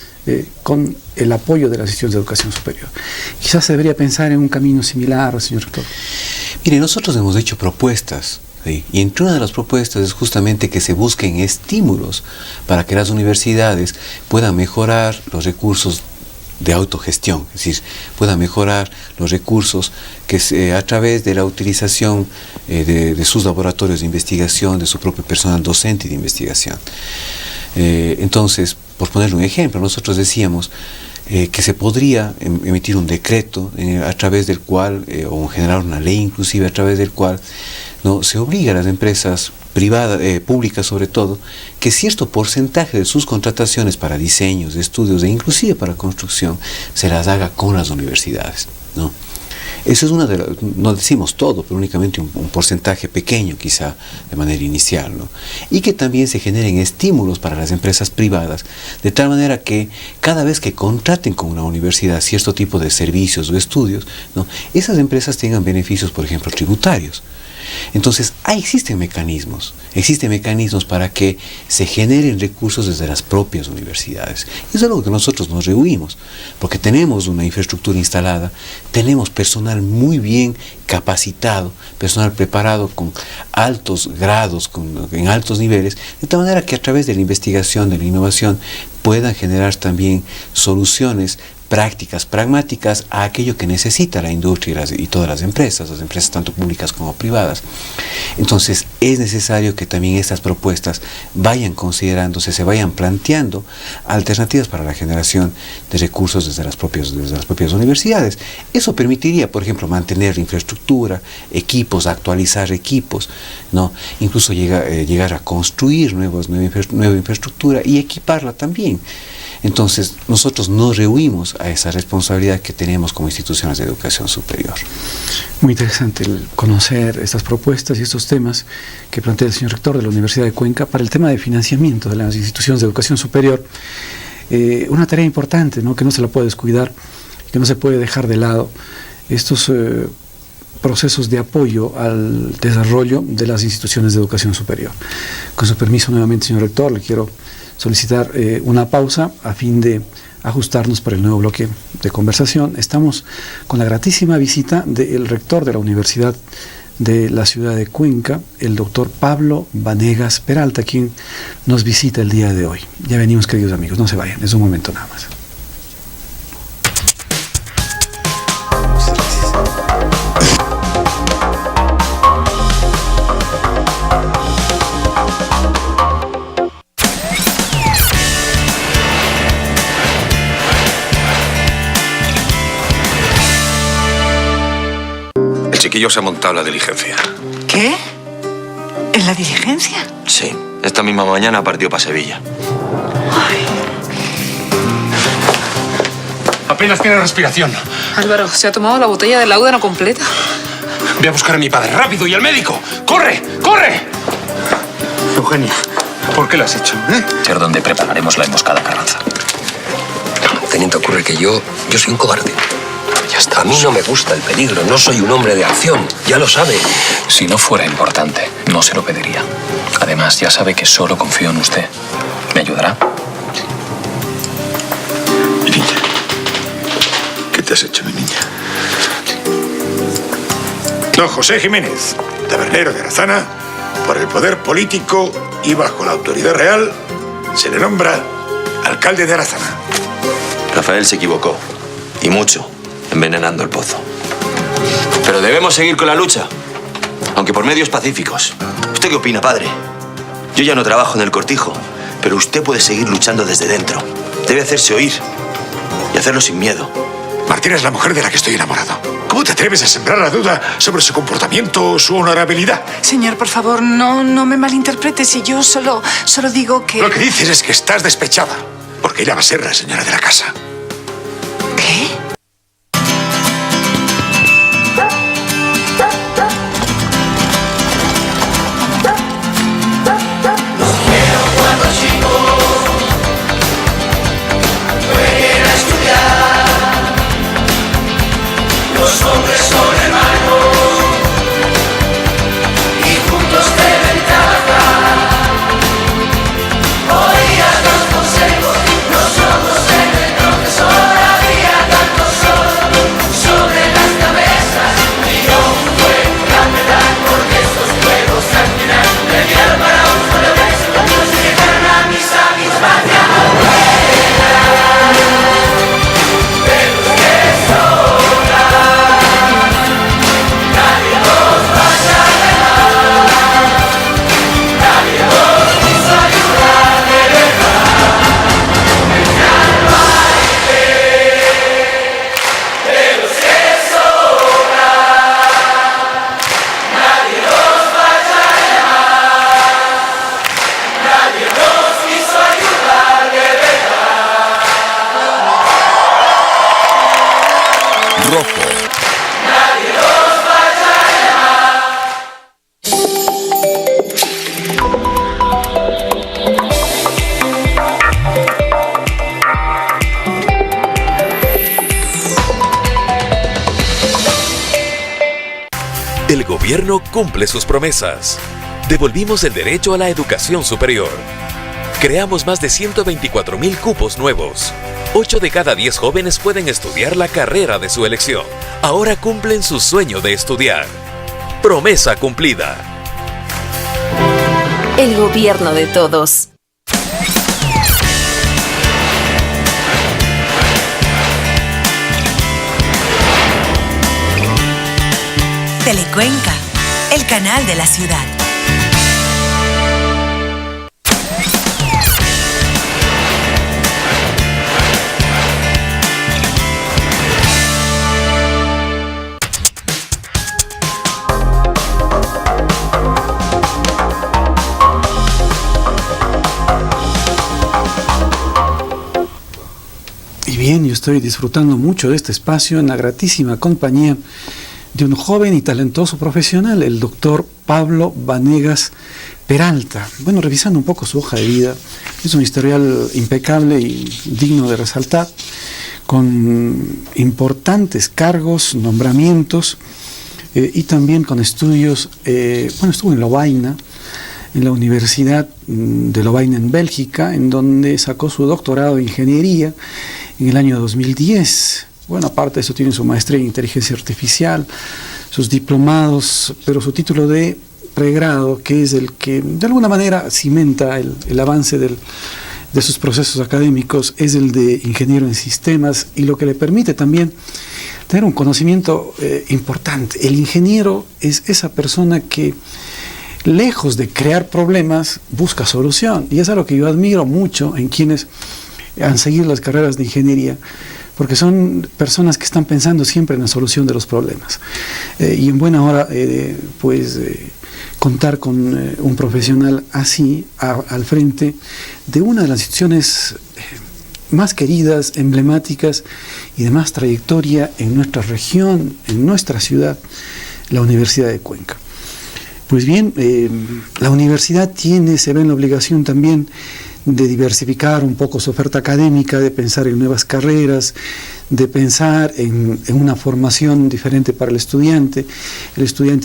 Speaker 1: con el apoyo de las instituciones de educación superior. Quizás se debería pensar en un camino similar, señor rector.
Speaker 2: Mire, nosotros hemos hecho propuestas, ¿sí?, y entre una de las propuestas es justamente que se busquen estímulos para que las universidades puedan mejorar los recursos de autogestión, es decir, puedan mejorar los recursos que a través de la utilización de sus laboratorios de investigación, de su propio personal docente y de investigación. Entonces, por ponerle un ejemplo, nosotros decíamos que se podría emitir un decreto a través del cual, o generar una ley inclusive a través del cual, ¿no?, se obliga a las empresas privadas, públicas sobre todo, que cierto porcentaje de sus contrataciones para diseños, estudios e inclusive para construcción se las haga con las universidades, ¿no? Eso es una de las, no decimos todo, pero únicamente un porcentaje pequeño quizá de manera inicial, ¿no? Y que también se generen estímulos para las empresas privadas, de tal manera que cada vez que contraten con una universidad cierto tipo de servicios o estudios, ¿no?, esas empresas tengan beneficios, por ejemplo, tributarios. Entonces, existen mecanismos para que se generen recursos desde las propias universidades. Y eso es algo que nosotros nos rehuimos, porque tenemos una infraestructura instalada, tenemos personal muy bien capacitado, personal preparado con altos grados, en altos niveles, de tal manera que a través de la investigación, de la innovación, puedan generar también soluciones prácticas, pragmáticas a aquello que necesita la industria y todas las empresas tanto públicas como privadas. Entonces es necesario que también estas propuestas vayan considerándose, se vayan planteando alternativas para la generación de recursos desde las propias universidades. Eso permitiría, por ejemplo, mantener la infraestructura, equipos, actualizar equipos, ¿no?, incluso llegar a construir nueva infraestructura y equiparla también. Entonces, nosotros nos rehuimos a esa responsabilidad que tenemos como instituciones de educación superior.
Speaker 1: Muy interesante el conocer estas propuestas y estos temas que plantea el señor rector de la Universidad de Cuenca para el tema de financiamiento de las instituciones de educación superior. Una tarea importante, ¿no?, que no se la puede descuidar, que no se puede dejar de lado. Estos procesos de apoyo al desarrollo de las instituciones de educación superior. Con su permiso nuevamente, señor rector, le quiero solicitar una pausa a fin de ajustarnos para el nuevo bloque de conversación. Estamos con la gratísima visita del rector de la Universidad de la ciudad de Cuenca, el doctor Pablo Vanegas Peralta, quien nos visita el día de hoy. Ya venimos, queridos amigos, no se vayan, es un momento nada más.
Speaker 12: El chiquillo se ha montado en la diligencia.
Speaker 8: ¿Qué? ¿En la diligencia?
Speaker 13: Sí, esta misma mañana partió para Sevilla.
Speaker 7: Apenas tiene respiración.
Speaker 9: Álvaro, se ha tomado la botella de láudano completa.
Speaker 7: Voy a buscar a mi padre, rápido, y al médico. ¡Corre! ¡Corre! Eugenia, ¿por qué lo has hecho?
Speaker 10: Ser donde prepararemos la emboscada, Carranza.
Speaker 11: Teniente, ocurre que yo soy un cobarde.
Speaker 10: Ya está.
Speaker 11: A mí no me gusta el peligro, no soy un hombre de acción, ya lo sabe.
Speaker 10: Si no fuera importante, no se lo pediría. Además, ya sabe que solo confío en usted. ¿Me ayudará?
Speaker 12: Mi niña, ¿qué te has hecho, mi niña? Don José Jiménez, tabernero de Arazana, por el poder político y bajo la autoridad real, se le nombra alcalde de Arazana.
Speaker 13: Rafael se equivocó. Y mucho, envenenando el pozo. Pero debemos seguir con la lucha. Aunque por medios pacíficos. ¿Usted qué opina, padre? Yo ya no trabajo en el cortijo, pero usted puede seguir luchando desde dentro. Debe hacerse oír. Y hacerlo sin miedo.
Speaker 12: Martina es la mujer de la que estoy enamorado. ¿Cómo te atreves a sembrar la duda sobre su comportamiento o su honorabilidad?
Speaker 8: Señor, por favor, no me malinterprete. Si yo solo digo que...
Speaker 12: Lo que dices es que estás despechada, porque ella va a ser la señora de la casa.
Speaker 8: ¿Qué?
Speaker 5: Los hombres son hermanos y juntos deben trabajar. Oías los consejos, nosotros en el profesor había tanto sol sobre las cabezas y no fue capitán porque estos juegos al final me dieron para un solo beso. Nos llegaron a mis amigos patria.
Speaker 3: El gobierno cumple sus promesas. Devolvimos el derecho a la educación superior. Creamos más de 124,000 cupos nuevos. 8 de cada 10 jóvenes pueden estudiar la carrera de su elección. Ahora cumplen su sueño de estudiar. Promesa cumplida.
Speaker 4: El gobierno de todos.
Speaker 14: Telecuenca, el canal de la ciudad.
Speaker 1: Y bien, yo estoy disfrutando mucho de este espacio en la gratísima compañía de un joven y talentoso profesional, el doctor Pablo Vanegas Peralta. Bueno, revisando un poco su hoja de vida, es un historial impecable y digno de resaltar, con importantes cargos, nombramientos y también con estudios, estuvo en Lovaina, en la Universidad de Lovaina en Bélgica, en donde sacó su doctorado de ingeniería en el año 2010. Bueno, aparte de eso tiene su maestría en inteligencia artificial, sus diplomados, pero su título de pregrado, que es el que de alguna manera cimenta el avance de sus procesos académicos, es el de ingeniero en sistemas, y lo que le permite también tener un conocimiento importante. El ingeniero es esa persona que, lejos de crear problemas, busca solución, y es algo que yo admiro mucho en quienes han seguido las carreras de ingeniería, porque son personas que están pensando siempre en la solución de los problemas. Y en buena hora, contar con un profesional así al frente de una de las instituciones más queridas, emblemáticas y de más trayectoria en nuestra región, en nuestra ciudad, la Universidad de Cuenca. Pues bien, la universidad se ve en la obligación también de diversificar un poco su oferta académica, de pensar en nuevas carreras, de pensar en una formación diferente para el estudiante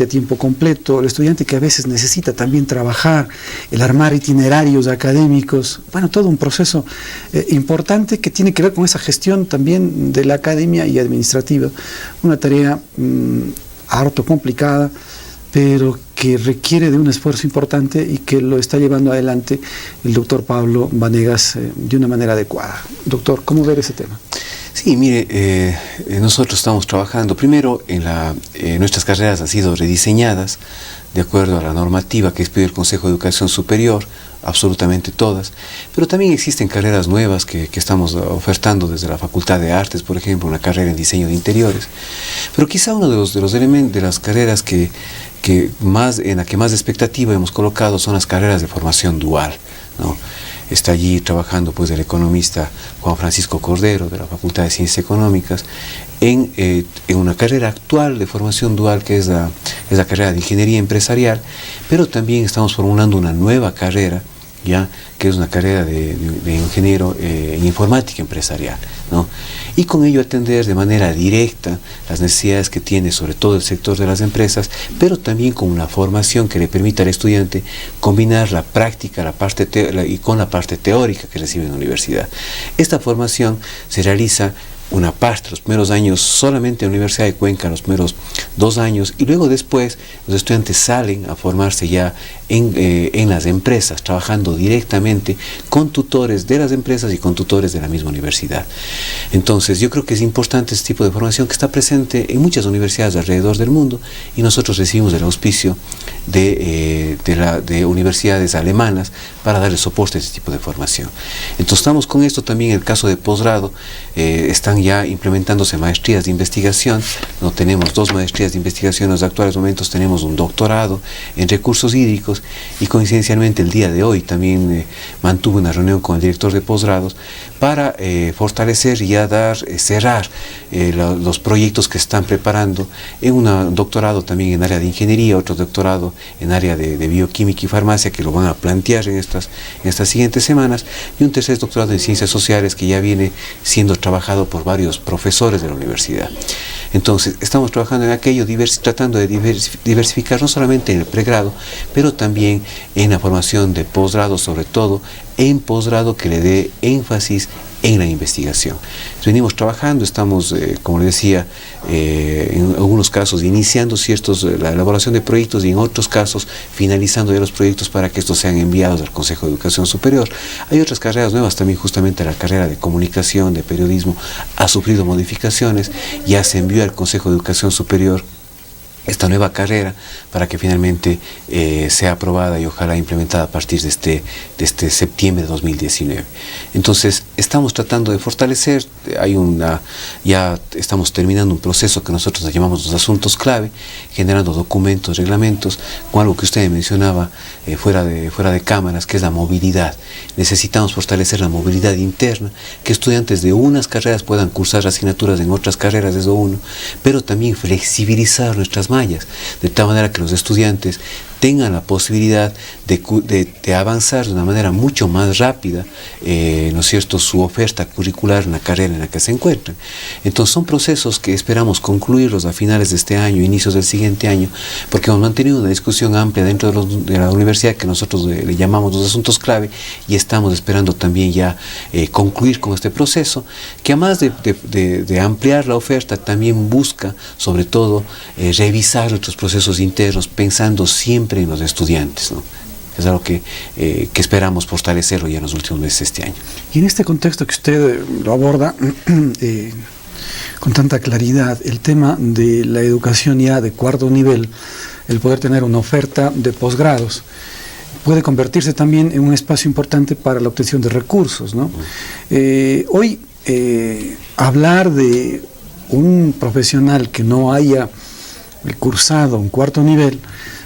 Speaker 1: a tiempo completo, el estudiante que a veces necesita también trabajar, el armar itinerarios académicos, todo un proceso importante que tiene que ver con esa gestión también de la academia y administrativa, una tarea harto complicada, pero que requiere de un esfuerzo importante y que lo está llevando adelante el doctor Pablo Vanegas de una manera adecuada. Doctor, ¿cómo ver ese tema?
Speaker 2: Sí, mire, nosotros estamos trabajando, primero, nuestras carreras han sido rediseñadas de acuerdo a la normativa que expide el Consejo de Educación Superior, absolutamente todas, pero también existen carreras nuevas que estamos ofertando desde la Facultad de Artes, por ejemplo, una carrera en diseño de interiores, pero quizá uno de los elementos de las carreras en la que más expectativa hemos colocado son las carreras de formación dual, ¿no? Está allí trabajando el economista Juan Francisco Cordero de la Facultad de Ciencias Económicas en una carrera actual de formación dual que es la carrera de Ingeniería Empresarial, pero también estamos formulando una nueva carrera, que es una carrera de ingeniero en informática empresarial, ¿no? Y con ello atender de manera directa las necesidades que tiene sobre todo el sector de las empresas, pero también con una formación que le permita al estudiante combinar la práctica con la parte teórica que recibe en la universidad. Esta formación se realiza una parte, los primeros años solamente en la Universidad de Cuenca, los primeros 2 años, y luego después los estudiantes salen a formarse ya en las empresas, trabajando directamente con tutores de las empresas y con tutores de la misma universidad. Entonces yo creo que es importante este tipo de formación que está presente en muchas universidades alrededor del mundo, y nosotros recibimos el auspicio de universidades alemanas para darle soporte a este tipo de formación. Entonces estamos con esto también en el caso de posgrado, están ya implementándose maestrías de investigación. No tenemos 2 maestrías de investigación, en los actuales momentos tenemos un doctorado en recursos hídricos, y coincidencialmente el día de hoy también mantuve una reunión con el director de posgrados para fortalecer y ya cerrar los proyectos que están preparando en un doctorado también en área de ingeniería, otro doctorado en área de bioquímica y farmacia que lo van a plantear en estas siguientes semanas, y un tercer doctorado en ciencias sociales que ya viene siendo trabajado por varios profesores de la universidad. Entonces estamos trabajando en aquello, tratando de diversificar no solamente en el pregrado, pero también en la formación de posgrado, sobre todo en posgrado que le dé énfasis en la investigación. Venimos trabajando, estamos, como le decía, en algunos casos iniciando la elaboración de proyectos, y en otros casos finalizando ya los proyectos para que estos sean enviados al Consejo de Educación Superior. Hay otras carreras nuevas también, justamente la carrera de comunicación, de periodismo, ha sufrido modificaciones, ya se envió al Consejo de Educación Superior esta nueva carrera para que finalmente sea aprobada y ojalá implementada a partir de este septiembre de 2019. Entonces estamos tratando de fortalecer, ya estamos terminando un proceso que nosotros llamamos los asuntos clave, generando documentos, reglamentos, con algo que usted mencionaba fuera de cámaras, que es la movilidad. Necesitamos fortalecer la movilidad interna, que estudiantes de unas carreras puedan cursar asignaturas en otras carreras desde uno, pero también flexibilizar nuestras mallas, de tal manera que los estudiantes tengan la posibilidad de avanzar de una manera mucho más rápida, ¿no es cierto?, su oferta curricular en la carrera en la que se encuentran. Entonces son procesos que esperamos concluirlos a finales de este año, inicios del siguiente año, porque hemos mantenido una discusión amplia dentro de la universidad que nosotros le llamamos los asuntos clave, y estamos esperando también ya concluir con este proceso, que además de ampliar la oferta, también busca sobre todo revisar nuestros procesos internos, pensando siempre en los estudiantes, ¿no? Es algo que esperamos fortalecerlo ya en los últimos meses de este año.
Speaker 1: Y en este contexto que usted lo aborda con tanta claridad, el tema de la educación ya de cuarto nivel, el poder tener una oferta de posgrados, puede convertirse también en un espacio importante para la obtención de recursos, ¿no? Hoy, hablar de un profesional que no haya cursado un cuarto nivel,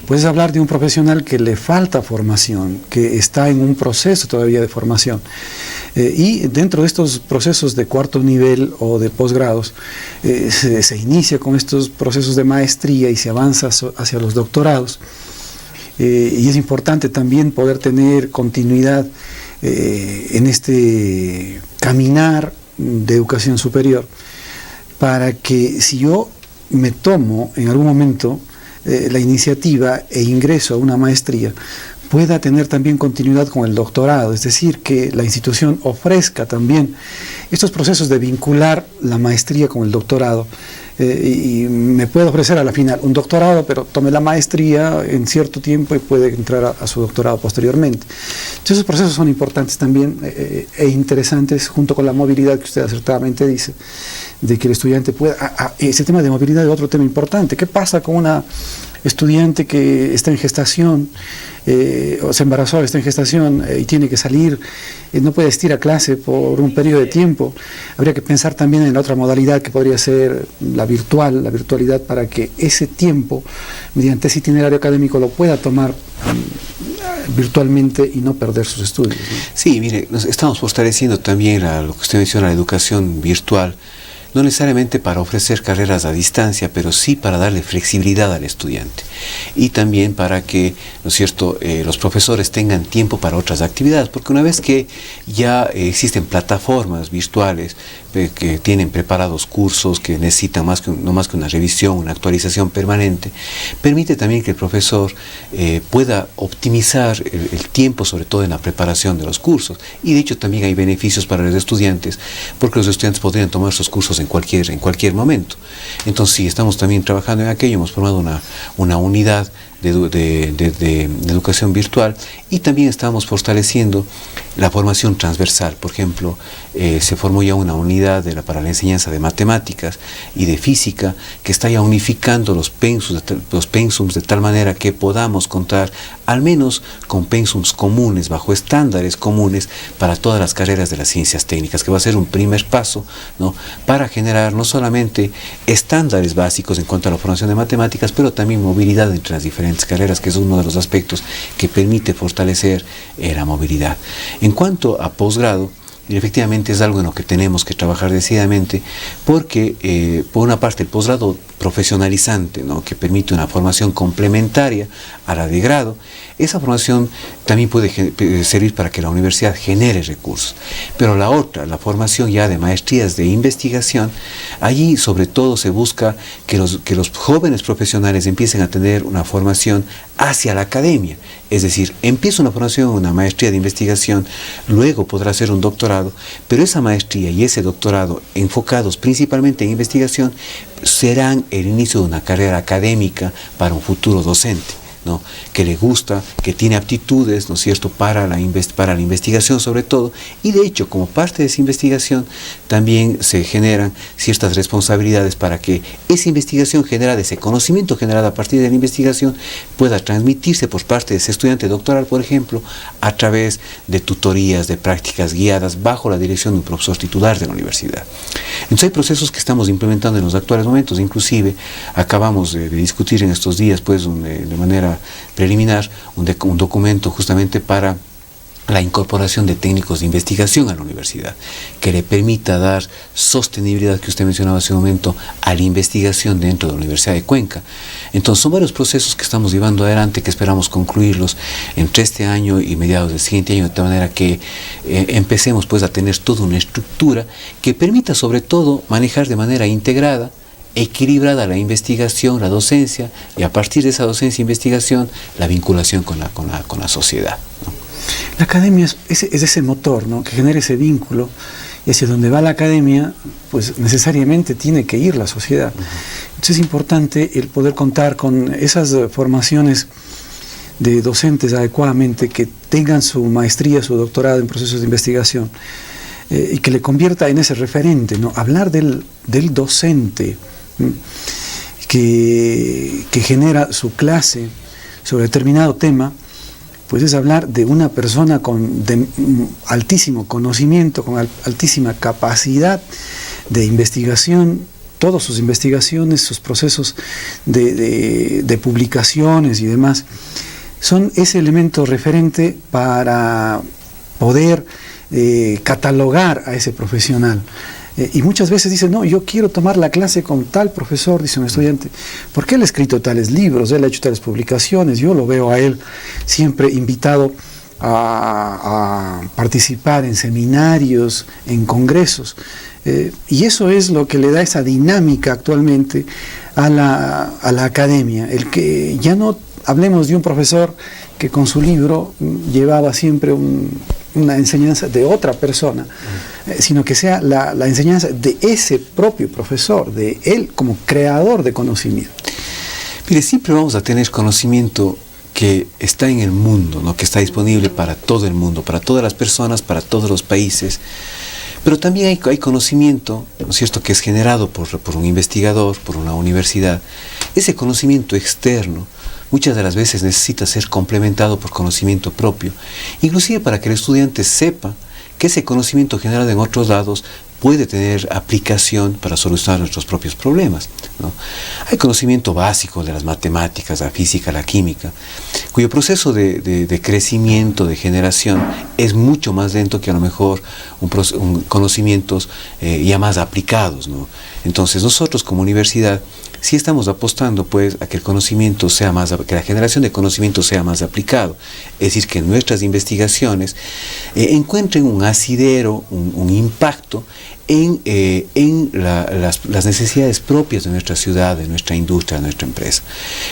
Speaker 1: puedes hablar de un profesional que le falta formación, que está en un proceso todavía de formación. Y dentro de estos procesos de cuarto nivel o de posgrados, se inicia con estos procesos de maestría y se avanza hacia los doctorados. Y es importante también poder tener continuidad en este caminar de educación superior, para que si yo me tomo en algún momento la iniciativa e ingreso a una maestría, pueda tener también continuidad con el doctorado, es decir, que la institución ofrezca también estos procesos de vincular la maestría con el doctorado, y me puede ofrecer a la final un doctorado, pero tome la maestría en cierto tiempo y puede entrar a su doctorado posteriormente. Entonces, esos procesos son importantes también e interesantes, junto con la movilidad que usted acertadamente dice, de que el estudiante pueda... ese tema de movilidad es otro tema importante. ¿Qué pasa con una estudiante que está en gestación, o se embarazó, está en gestación y tiene que salir, no puede asistir a clase por un periodo de tiempo? Habría que pensar también en la otra modalidad que podría ser la virtualidad, para que ese tiempo, mediante ese itinerario académico, lo pueda tomar virtualmente y no perder sus estudios, ¿no?
Speaker 2: Sí, mire, estamos fortaleciendo también lo que usted menciona, la educación virtual, no necesariamente para ofrecer carreras a distancia, pero sí para darle flexibilidad al estudiante, y también para que, ¿no es cierto?, los profesores tengan tiempo para otras actividades, porque una vez que ya existen plataformas virtuales que tienen preparados cursos que necesitan no más que una revisión, una actualización permanente, permite también que el profesor pueda optimizar el tiempo, sobre todo en la preparación de los cursos, y de hecho también hay beneficios para los estudiantes, porque los estudiantes podrían tomar sus cursos en cualquier momento. Entonces sí, estamos también trabajando en aquello, hemos formado una unidad de educación virtual, y también estamos fortaleciendo la formación transversal. Por ejemplo, se formó ya una unidad para la enseñanza de matemáticas y de física, que está ya unificando los pensums de tal manera que podamos contar al menos con pensums comunes, bajo estándares comunes para todas las carreras de las ciencias técnicas, que va a ser un primer paso, ¿no?, para generar no solamente estándares básicos en cuanto a la formación de matemáticas, pero también movilidad entre las diferentes carreras, que es uno de los aspectos que permite fortalecer la movilidad. En cuanto a posgrado, efectivamente es algo en lo que tenemos que trabajar decididamente, porque por una parte el posgrado profesionalizante, ¿no?, que permite una formación complementaria a la de grado, esa formación también puede servir para que la universidad genere recursos. Pero la otra, la formación ya de maestrías de investigación, allí sobre todo se busca que los jóvenes profesionales empiecen a tener una formación hacia la academia. Es decir, empieza una formación, una maestría de investigación, luego podrá hacer un doctorado, pero esa maestría y ese doctorado enfocados principalmente en investigación serán el inicio de una carrera académica para un futuro docente, ¿no?, que le gusta, que tiene aptitudes, ¿no es cierto?, para la investigación sobre todo, y de hecho como parte de esa investigación también se generan ciertas responsabilidades para que esa investigación generada, ese conocimiento generado a partir de la investigación, pueda transmitirse por parte de ese estudiante doctoral, por ejemplo, a través de tutorías, de prácticas guiadas bajo la dirección de un profesor titular de la universidad. Entonces hay procesos que estamos implementando en los actuales momentos. Inclusive acabamos de discutir en estos días, pues, de manera preliminar un documento justamente para la incorporación de técnicos de investigación a la universidad, que le permita dar sostenibilidad, que usted mencionaba hace un momento, a la investigación dentro de la Universidad de Cuenca. Entonces son varios procesos que estamos llevando adelante, que esperamos concluirlos entre este año y mediados del siguiente año, de tal manera que empecemos pues a tener toda una estructura que permita sobre todo manejar de manera integrada, equilibrada la investigación, la docencia, y a partir de esa docencia e investigación, la vinculación con la sociedad, ¿no?
Speaker 1: La academia es ese motor, ¿no?, que genera ese vínculo, y hacia donde va la academia, pues necesariamente tiene que ir la sociedad. Entonces es importante el poder contar con esas formaciones de docentes adecuadamente, que tengan su maestría, su doctorado en procesos de investigación, y que le convierta en ese referente, ¿no? Hablar del docente que genera su clase sobre determinado tema, pues es hablar de una persona de altísimo conocimiento, con altísima capacidad de investigación, todas sus investigaciones, sus procesos de publicaciones y demás, son ese elemento referente para poder catalogar a ese profesional. Y muchas veces dicen, no, yo quiero tomar la clase con tal profesor, dice un estudiante, porque él ha escrito tales libros, él ha hecho tales publicaciones, yo lo veo a él siempre invitado a participar en seminarios, en congresos, y eso es lo que le da esa dinámica actualmente a la academia, el que ya no hablemos de un profesor que con su libro llevaba siempre una enseñanza de otra persona, sino que sea la enseñanza de ese propio profesor, de él como creador de conocimiento.
Speaker 2: Mire, siempre vamos a tener conocimiento que está en el mundo, ¿no?, que está disponible para todo el mundo, para todas las personas, para todos los países, pero también hay conocimiento, ¿no es cierto?, que es generado por un investigador, por una universidad. Ese conocimiento externo muchas de las veces necesita ser complementado por conocimiento propio, inclusive para que el estudiante sepa que ese conocimiento generado en otros lados puede tener aplicación para solucionar nuestros propios problemas, ¿no? Hay conocimiento básico de las matemáticas, la física, la química, cuyo proceso de crecimiento, de generación, es mucho más lento que a lo mejor conocimientos ya más aplicados, ¿no? Entonces nosotros como universidad sí estamos apostando pues a que el conocimiento sea que la generación de conocimiento sea más aplicado, es decir, que nuestras investigaciones encuentren un asidero, un impacto en las necesidades propias de nuestra ciudad, de nuestra industria, de nuestra empresa.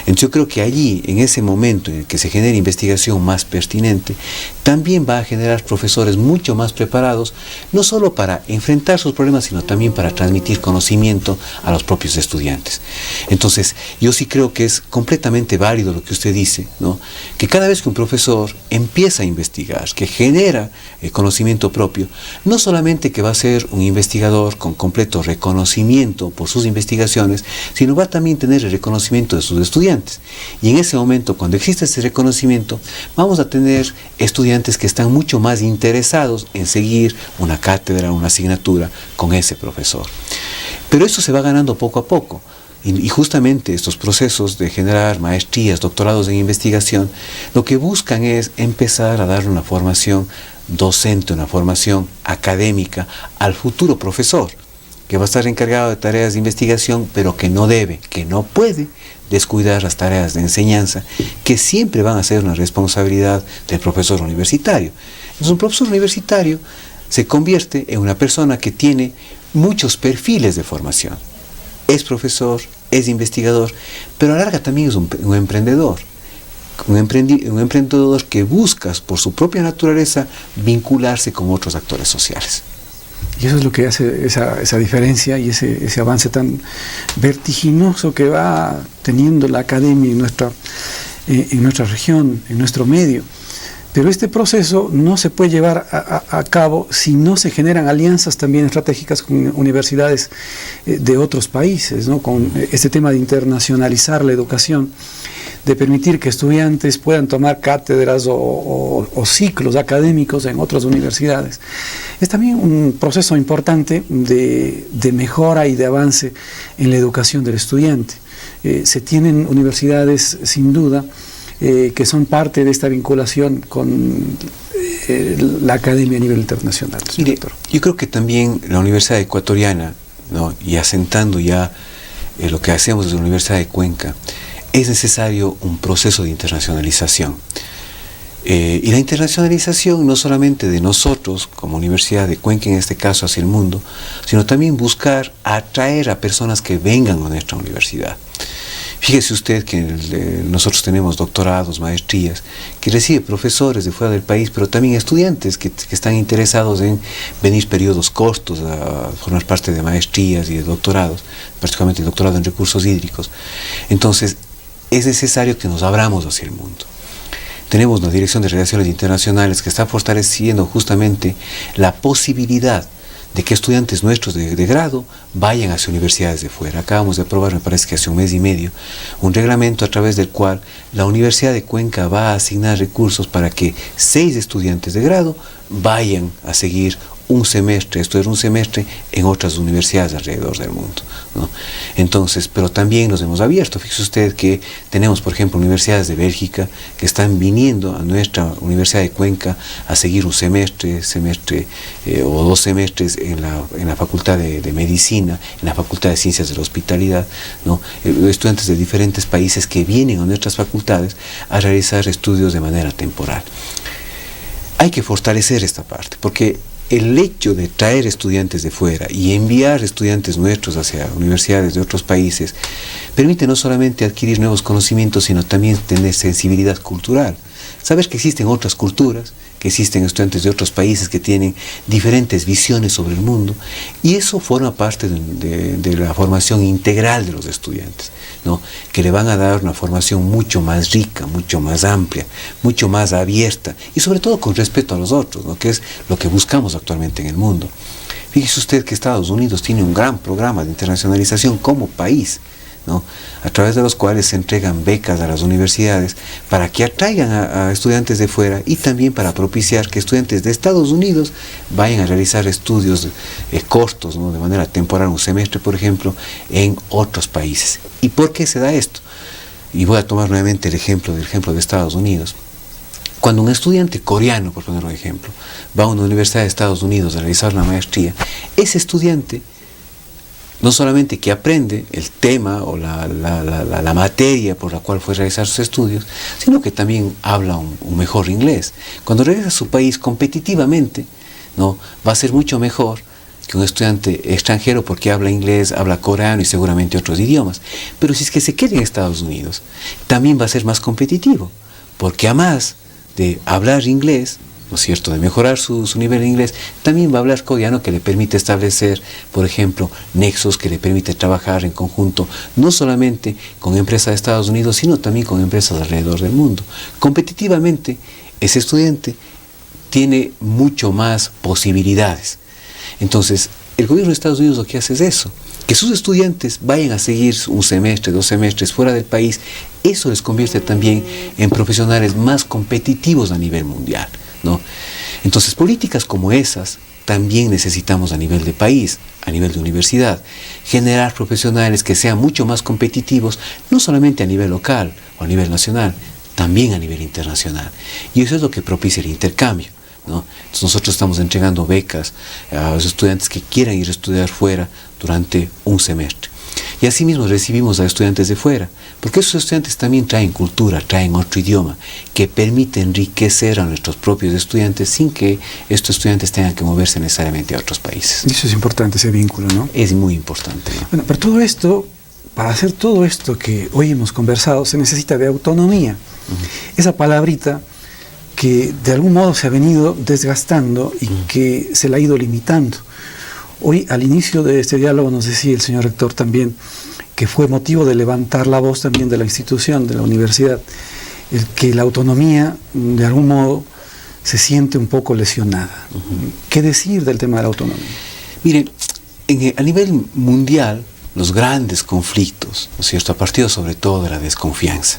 Speaker 2: Entonces yo creo que allí, en ese momento en el que se genere investigación más pertinente, también va a generar profesores mucho más preparados, no solo para enfrentar sus problemas, sino también para transmitir conocimiento a los propios estudiantes. Entonces yo sí creo que es completamente válido lo que usted dice, ¿no?, que cada vez que un profesor empieza a investigar, que genera conocimiento propio, no solamente que va a ser un investigador con completo reconocimiento por sus investigaciones, sino va a también tener el reconocimiento de sus estudiantes. Y en ese momento, cuando existe ese reconocimiento, vamos a tener estudiantes que están mucho más interesados en seguir una cátedra, una asignatura con ese profesor. Pero eso se va ganando poco a poco. Y justamente estos procesos de generar maestrías, doctorados en investigación, lo que buscan es empezar a dar una formación docente, una formación académica al futuro profesor, que va a estar encargado de tareas de investigación, pero que no debe, que no puede descuidar las tareas de enseñanza, que siempre van a ser una responsabilidad del profesor universitario. Entonces un profesor universitario se convierte en una persona que tiene muchos perfiles de formación. Es profesor, es investigador, pero a la larga también es un emprendedor. Un emprendedor que busca, por su propia naturaleza, vincularse con otros actores sociales.
Speaker 1: Y eso es lo que hace esa diferencia y ese avance tan vertiginoso que va teniendo la academia en nuestra región, en nuestro medio. Pero este proceso no se puede llevar a cabo si no se generan alianzas también estratégicas con universidades de otros países, ¿no?, con este tema de internacionalizar la educación, de permitir que estudiantes puedan tomar cátedras o ciclos académicos en otras universidades. Es también un proceso importante de mejora y de avance en la educación del estudiante. Se tienen universidades, sin duda, que son parte de esta vinculación con la academia a nivel internacional?
Speaker 2: Mire, yo creo que también la Universidad Ecuatoriana, ¿no?, y asentando ya lo que hacemos desde la Universidad de Cuenca, es necesario un proceso de internacionalización. Y la internacionalización no solamente de nosotros, como Universidad de Cuenca en este caso, hacia el mundo, sino también buscar atraer a personas que vengan a nuestra universidad. Fíjese usted que nosotros tenemos doctorados, maestrías, que reciben profesores de fuera del país, pero también estudiantes que están interesados en venir periodos cortos a formar parte de maestrías y de doctorados, particularmente el doctorado en recursos hídricos. Entonces, es necesario que nos abramos hacia el mundo. Tenemos la Dirección de Relaciones Internacionales que está fortaleciendo justamente la posibilidad de que estudiantes nuestros de grado vayan hacia universidades de fuera. Acabamos de aprobar, me parece que hace un mes y medio, un reglamento a través del cual la Universidad de Cuenca va a asignar recursos para que 6 estudiantes de grado vayan a seguir un semestre, esto es un semestre, en otras universidades alrededor del mundo, ¿no? Entonces, pero también nos hemos abierto. Fíjese usted que tenemos, por ejemplo, universidades de Bélgica que están viniendo a nuestra Universidad de Cuenca a seguir un semestre o 2 semestres en la Facultad de Medicina, en la Facultad de Ciencias de la Hospitalidad, ¿no? Estudiantes de diferentes países que vienen a nuestras facultades a realizar estudios de manera temporal. Hay que fortalecer esta parte, porque el hecho de traer estudiantes de fuera y enviar estudiantes nuestros hacia universidades de otros países permite no solamente adquirir nuevos conocimientos, sino también tener sensibilidad cultural. Saber que existen otras culturas, que existen estudiantes de otros países que tienen diferentes visiones sobre el mundo, y eso forma parte de la formación integral de los estudiantes, ¿no?, que le van a dar una formación mucho más rica, mucho más amplia, mucho más abierta, y sobre todo con respeto a los otros, ¿no?, que es lo que buscamos actualmente en el mundo. Fíjese usted que Estados Unidos tiene un gran programa de internacionalización como país, ¿no?, a través de los cuales se entregan becas a las universidades para que atraigan a estudiantes de fuera, y también para propiciar que estudiantes de Estados Unidos vayan a realizar estudios cortos, ¿no?, de manera temporal, un semestre por ejemplo, en otros países. ¿Y por qué se da esto? Y voy a tomar nuevamente el ejemplo de Estados Unidos. Cuando un estudiante coreano, por poner un ejemplo, va a una universidad de Estados Unidos a realizar una maestría, ese estudiante no solamente que aprende el tema o la materia por la cual fue a realizar sus estudios, sino que también habla un mejor inglés. Cuando regresa a su país competitivamente, ¿no?, va a ser mucho mejor que un estudiante extranjero, porque habla inglés, habla coreano y seguramente otros idiomas. Pero si es que se queda en Estados Unidos, también va a ser más competitivo, porque además de hablar inglés, ¿no es cierto?, de mejorar su nivel de inglés, también va a hablar coreano, que le permite establecer, por ejemplo, nexos, que le permite trabajar en conjunto, no solamente con empresas de Estados Unidos, sino también con empresas alrededor del mundo. Competitivamente, ese estudiante tiene mucho más posibilidades. Entonces, el gobierno de Estados Unidos lo que hace es eso, que sus estudiantes vayan a seguir un semestre, 2 semestres fuera del país. Eso les convierte también en profesionales más competitivos a nivel mundial, ¿no? Entonces, políticas como esas también necesitamos a nivel de país, a nivel de universidad, generar profesionales que sean mucho más competitivos, no solamente a nivel local o a nivel nacional, también a nivel internacional. Y eso es lo que propicia el intercambio, ¿no? Entonces, nosotros estamos entregando becas a los estudiantes que quieran ir a estudiar fuera durante un semestre. Y asimismo recibimos a estudiantes de fuera, porque esos estudiantes también traen cultura, traen otro idioma, que permite enriquecer a nuestros propios estudiantes sin que estos estudiantes tengan que moverse necesariamente a otros países.
Speaker 1: Eso es importante, ese vínculo, ¿no?
Speaker 2: Es muy importante, ¿no?
Speaker 1: Bueno, pero todo esto, para hacer todo esto que hoy hemos conversado, se necesita de autonomía. Esa palabrita que de algún modo se ha venido desgastando y que se la ha ido limitando. Hoy, al inicio de este diálogo, nos decía el señor rector también que fue motivo de levantar la voz también de la institución, de la universidad, el que la autonomía, de algún modo, se siente un poco lesionada. ¿Qué decir del tema de la autonomía?
Speaker 2: Miren, a nivel mundial, los grandes conflictos, ¿no es cierto?, a partir sobre todo de la desconfianza.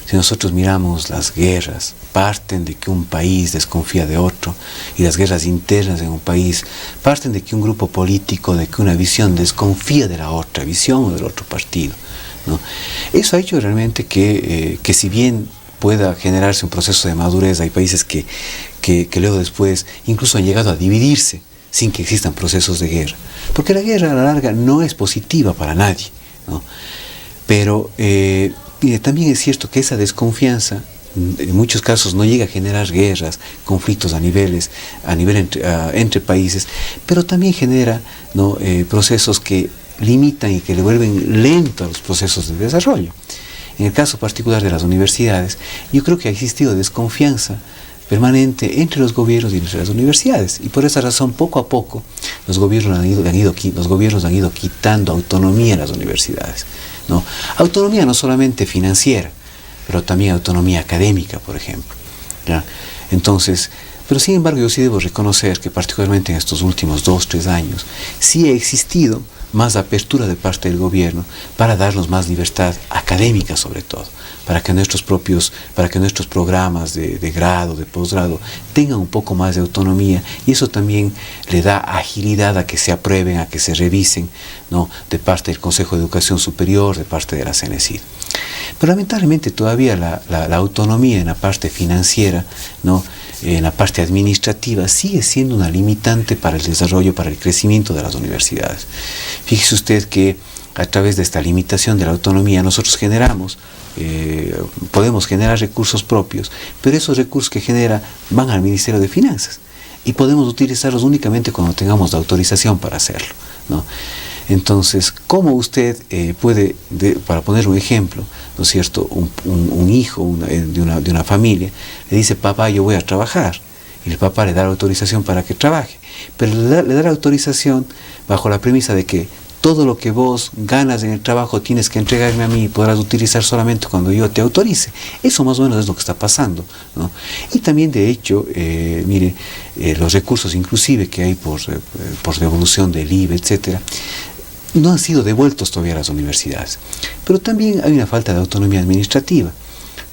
Speaker 2: Si nosotros miramos las guerras, parten de que un país desconfía de otro, y las guerras internas en un país parten de que un grupo político, de que una visión desconfía de la otra visión o del otro partido, ¿no? Eso ha hecho realmente que si bien pueda generarse un proceso de madurez, hay países que que luego después incluso han llegado a dividirse sin que existan procesos de guerra. Porque la guerra a la larga no es positiva para nadie, ¿no? Pero mire, también es cierto que esa desconfianza en muchos casos no llega a generar guerras, conflictos a nivel entre países, pero también genera, ¿no?, procesos que limitan y que le vuelven lentos los procesos de desarrollo. En el caso particular de las universidades, yo creo que ha existido desconfianza permanente entre los gobiernos y entre las universidades, y por esa razón poco a poco los gobiernos han ido quitando autonomía a las universidades, ¿no? Autonomía no solamente financiera, pero también autonomía académica, por ejemplo, ¿ya? Entonces, pero sin embargo yo sí debo reconocer que particularmente en estos últimos 2-3 años sí ha existido más apertura de parte del gobierno para darnos más libertad académica, sobre todo, para que nuestros programas de grado, de posgrado, tengan un poco más de autonomía, y eso también le da agilidad a que se aprueben, a que se revisen, ¿no?, de parte del Consejo de Educación Superior, de parte de la CNESID. Pero lamentablemente todavía la autonomía en la parte financiera, ¿no?, en la parte administrativa, sigue siendo una limitante para el desarrollo, para el crecimiento de las universidades. Fíjese usted que a través de esta limitación de la autonomía nosotros podemos generar recursos propios, pero esos recursos que genera van al Ministerio de Finanzas y podemos utilizarlos únicamente cuando tengamos la autorización para hacerlo, ¿no? Entonces, ¿cómo usted puede, para poner un ejemplo, ¿no es cierto?, un hijo de una familia le dice: papá, yo voy a trabajar, y el papá le da la autorización para que trabaje, pero le da la autorización bajo la premisa de que todo lo que vos ganas en el trabajo tienes que entregarme a mí y podrás utilizar solamente cuando yo te autorice? Eso más o menos es lo que está pasando, ¿no? Y también, de hecho, mire, los recursos inclusive que hay por devolución del IVA, etcétera, no han sido devueltos todavía a las universidades. Pero también hay una falta de autonomía administrativa.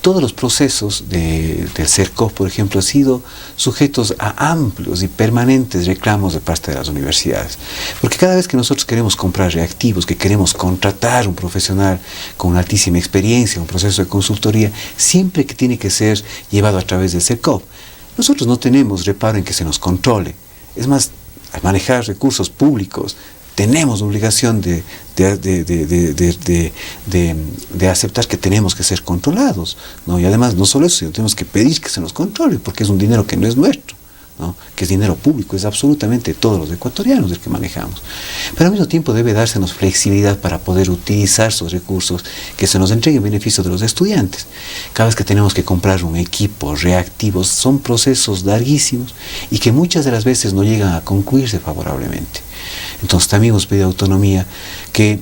Speaker 2: Todos los procesos del CERCOP, por ejemplo, han sido sujetos a amplios y permanentes reclamos de parte de las universidades. Porque cada vez que nosotros queremos comprar reactivos, que queremos contratar un profesional con una altísima experiencia, un proceso de consultoría, siempre que tiene que ser llevado a través del CERCOP, nosotros no tenemos reparo en que se nos controle. Es más, al manejar recursos públicos, tenemos obligación de aceptar que tenemos que ser controlados, ¿no? Y además, no solo eso, sino tenemos que pedir que se nos controle, porque es un dinero que no es nuestro, ¿no?, que es dinero público, es absolutamente todos los ecuatorianos el que manejamos. Pero al mismo tiempo debe dársenos flexibilidad para poder utilizar esos recursos que se nos entreguen en beneficio de los estudiantes. Cada vez que tenemos que comprar un equipo, reactivos, son procesos larguísimos y que muchas de las veces no llegan a concluirse favorablemente. Entonces también hemos pedido autonomía, que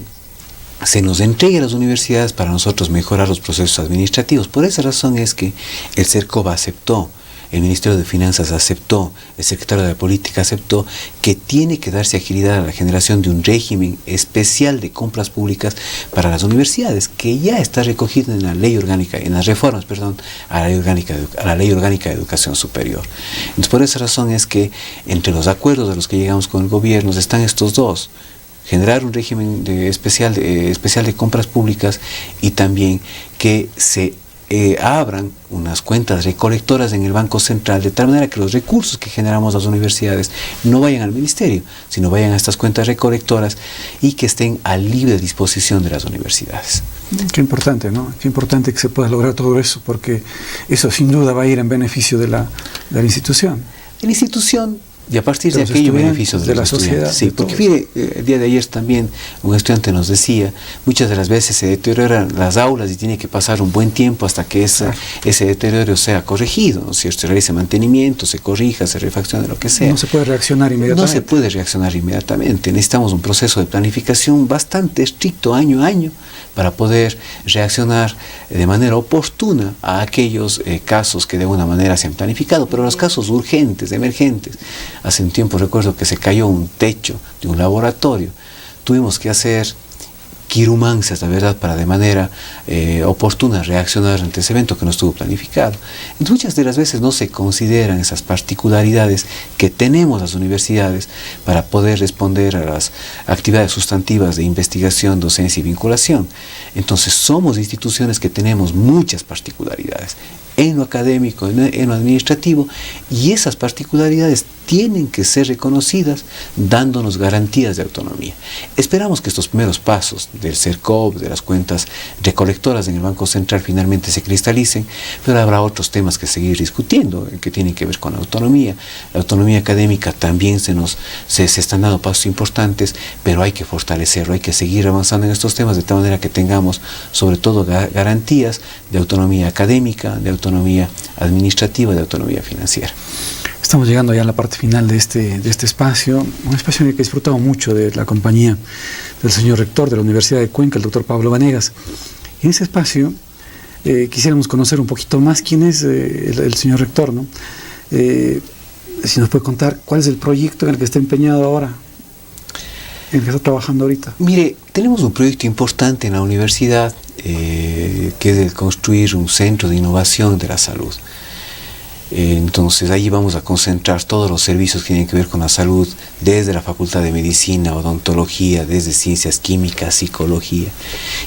Speaker 2: se nos entregue a las universidades para nosotros mejorar los procesos administrativos. Por esa razón es que el CERCOP aceptó, el Ministerio de Finanzas aceptó, el Secretario de la Política aceptó que tiene que darse agilidad a la generación de un régimen especial de compras públicas para las universidades, que ya está recogido en la ley orgánica, en las reformas, a la ley orgánica de educación superior. Entonces, por esa razón es que entre los acuerdos a los que llegamos con el gobierno están estos dos: generar un régimen especial de compras públicas, y también que se abran unas cuentas recolectoras en el Banco Central, de tal manera que los recursos que generamos las universidades no vayan al ministerio, sino vayan a estas cuentas recolectoras y que estén a libre disposición de las universidades.
Speaker 1: Qué importante, ¿no? Qué importante que se pueda lograr todo eso, porque eso sin duda va a ir en beneficio de la institución.
Speaker 2: De la institución, y a partir de aquello beneficio de la sociedad. Sí, porque fíjate, el día de ayer también un estudiante nos decía, muchas de las veces se deterioran las aulas y tiene que pasar un buen tiempo hasta que ese deterioro sea corregido, ¿no es cierto? Se realice mantenimiento, se corrija, se refaccione, lo que sea.
Speaker 1: No se puede reaccionar inmediatamente.
Speaker 2: No se puede reaccionar inmediatamente. Necesitamos un proceso de planificación bastante estricto, año a año, para poder reaccionar de manera oportuna a aquellos casos que de alguna manera se han planificado, pero los casos urgentes, emergentes. Hace un tiempo recuerdo que se cayó un techo de un laboratorio. Tuvimos que hacer quirumancias, la verdad, para de manera oportuna reaccionar ante ese evento que no estuvo planificado. Entonces, muchas de las veces no se consideran esas particularidades que tenemos las universidades para poder responder a las actividades sustantivas de investigación, docencia y vinculación. Entonces, somos instituciones que tenemos muchas particularidades en lo académico, en lo administrativo, y esas particularidades tienen que ser reconocidas dándonos garantías de autonomía. Esperamos que estos primeros pasos del CERCOP, de las cuentas recolectoras en el Banco Central finalmente se cristalicen, pero habrá otros temas que seguir discutiendo que tienen que ver con la autonomía. La autonomía académica también se están dando pasos importantes, pero hay que fortalecerlo, hay que seguir avanzando en estos temas de tal manera que tengamos sobre todo garantías de autonomía académica, de autonomía administrativa, de autonomía financiera.
Speaker 1: Estamos llegando ya a la parte final de este espacio, un espacio en el que he disfrutado mucho de la compañía del señor rector de la Universidad de Cuenca, el doctor Pablo Vanegas. En ese espacio quisiéramos conocer un poquito más quién es el señor rector, ¿no? Si nos puede contar cuál es el proyecto en el que está empeñado ahora, en el que está trabajando ahorita.
Speaker 2: Mire, tenemos un proyecto importante en la universidad que es el construir un centro de innovación de la salud. Entonces allí vamos a concentrar todos los servicios que tienen que ver con la salud, desde la Facultad de Medicina, Odontología, desde Ciencias Químicas, Psicología.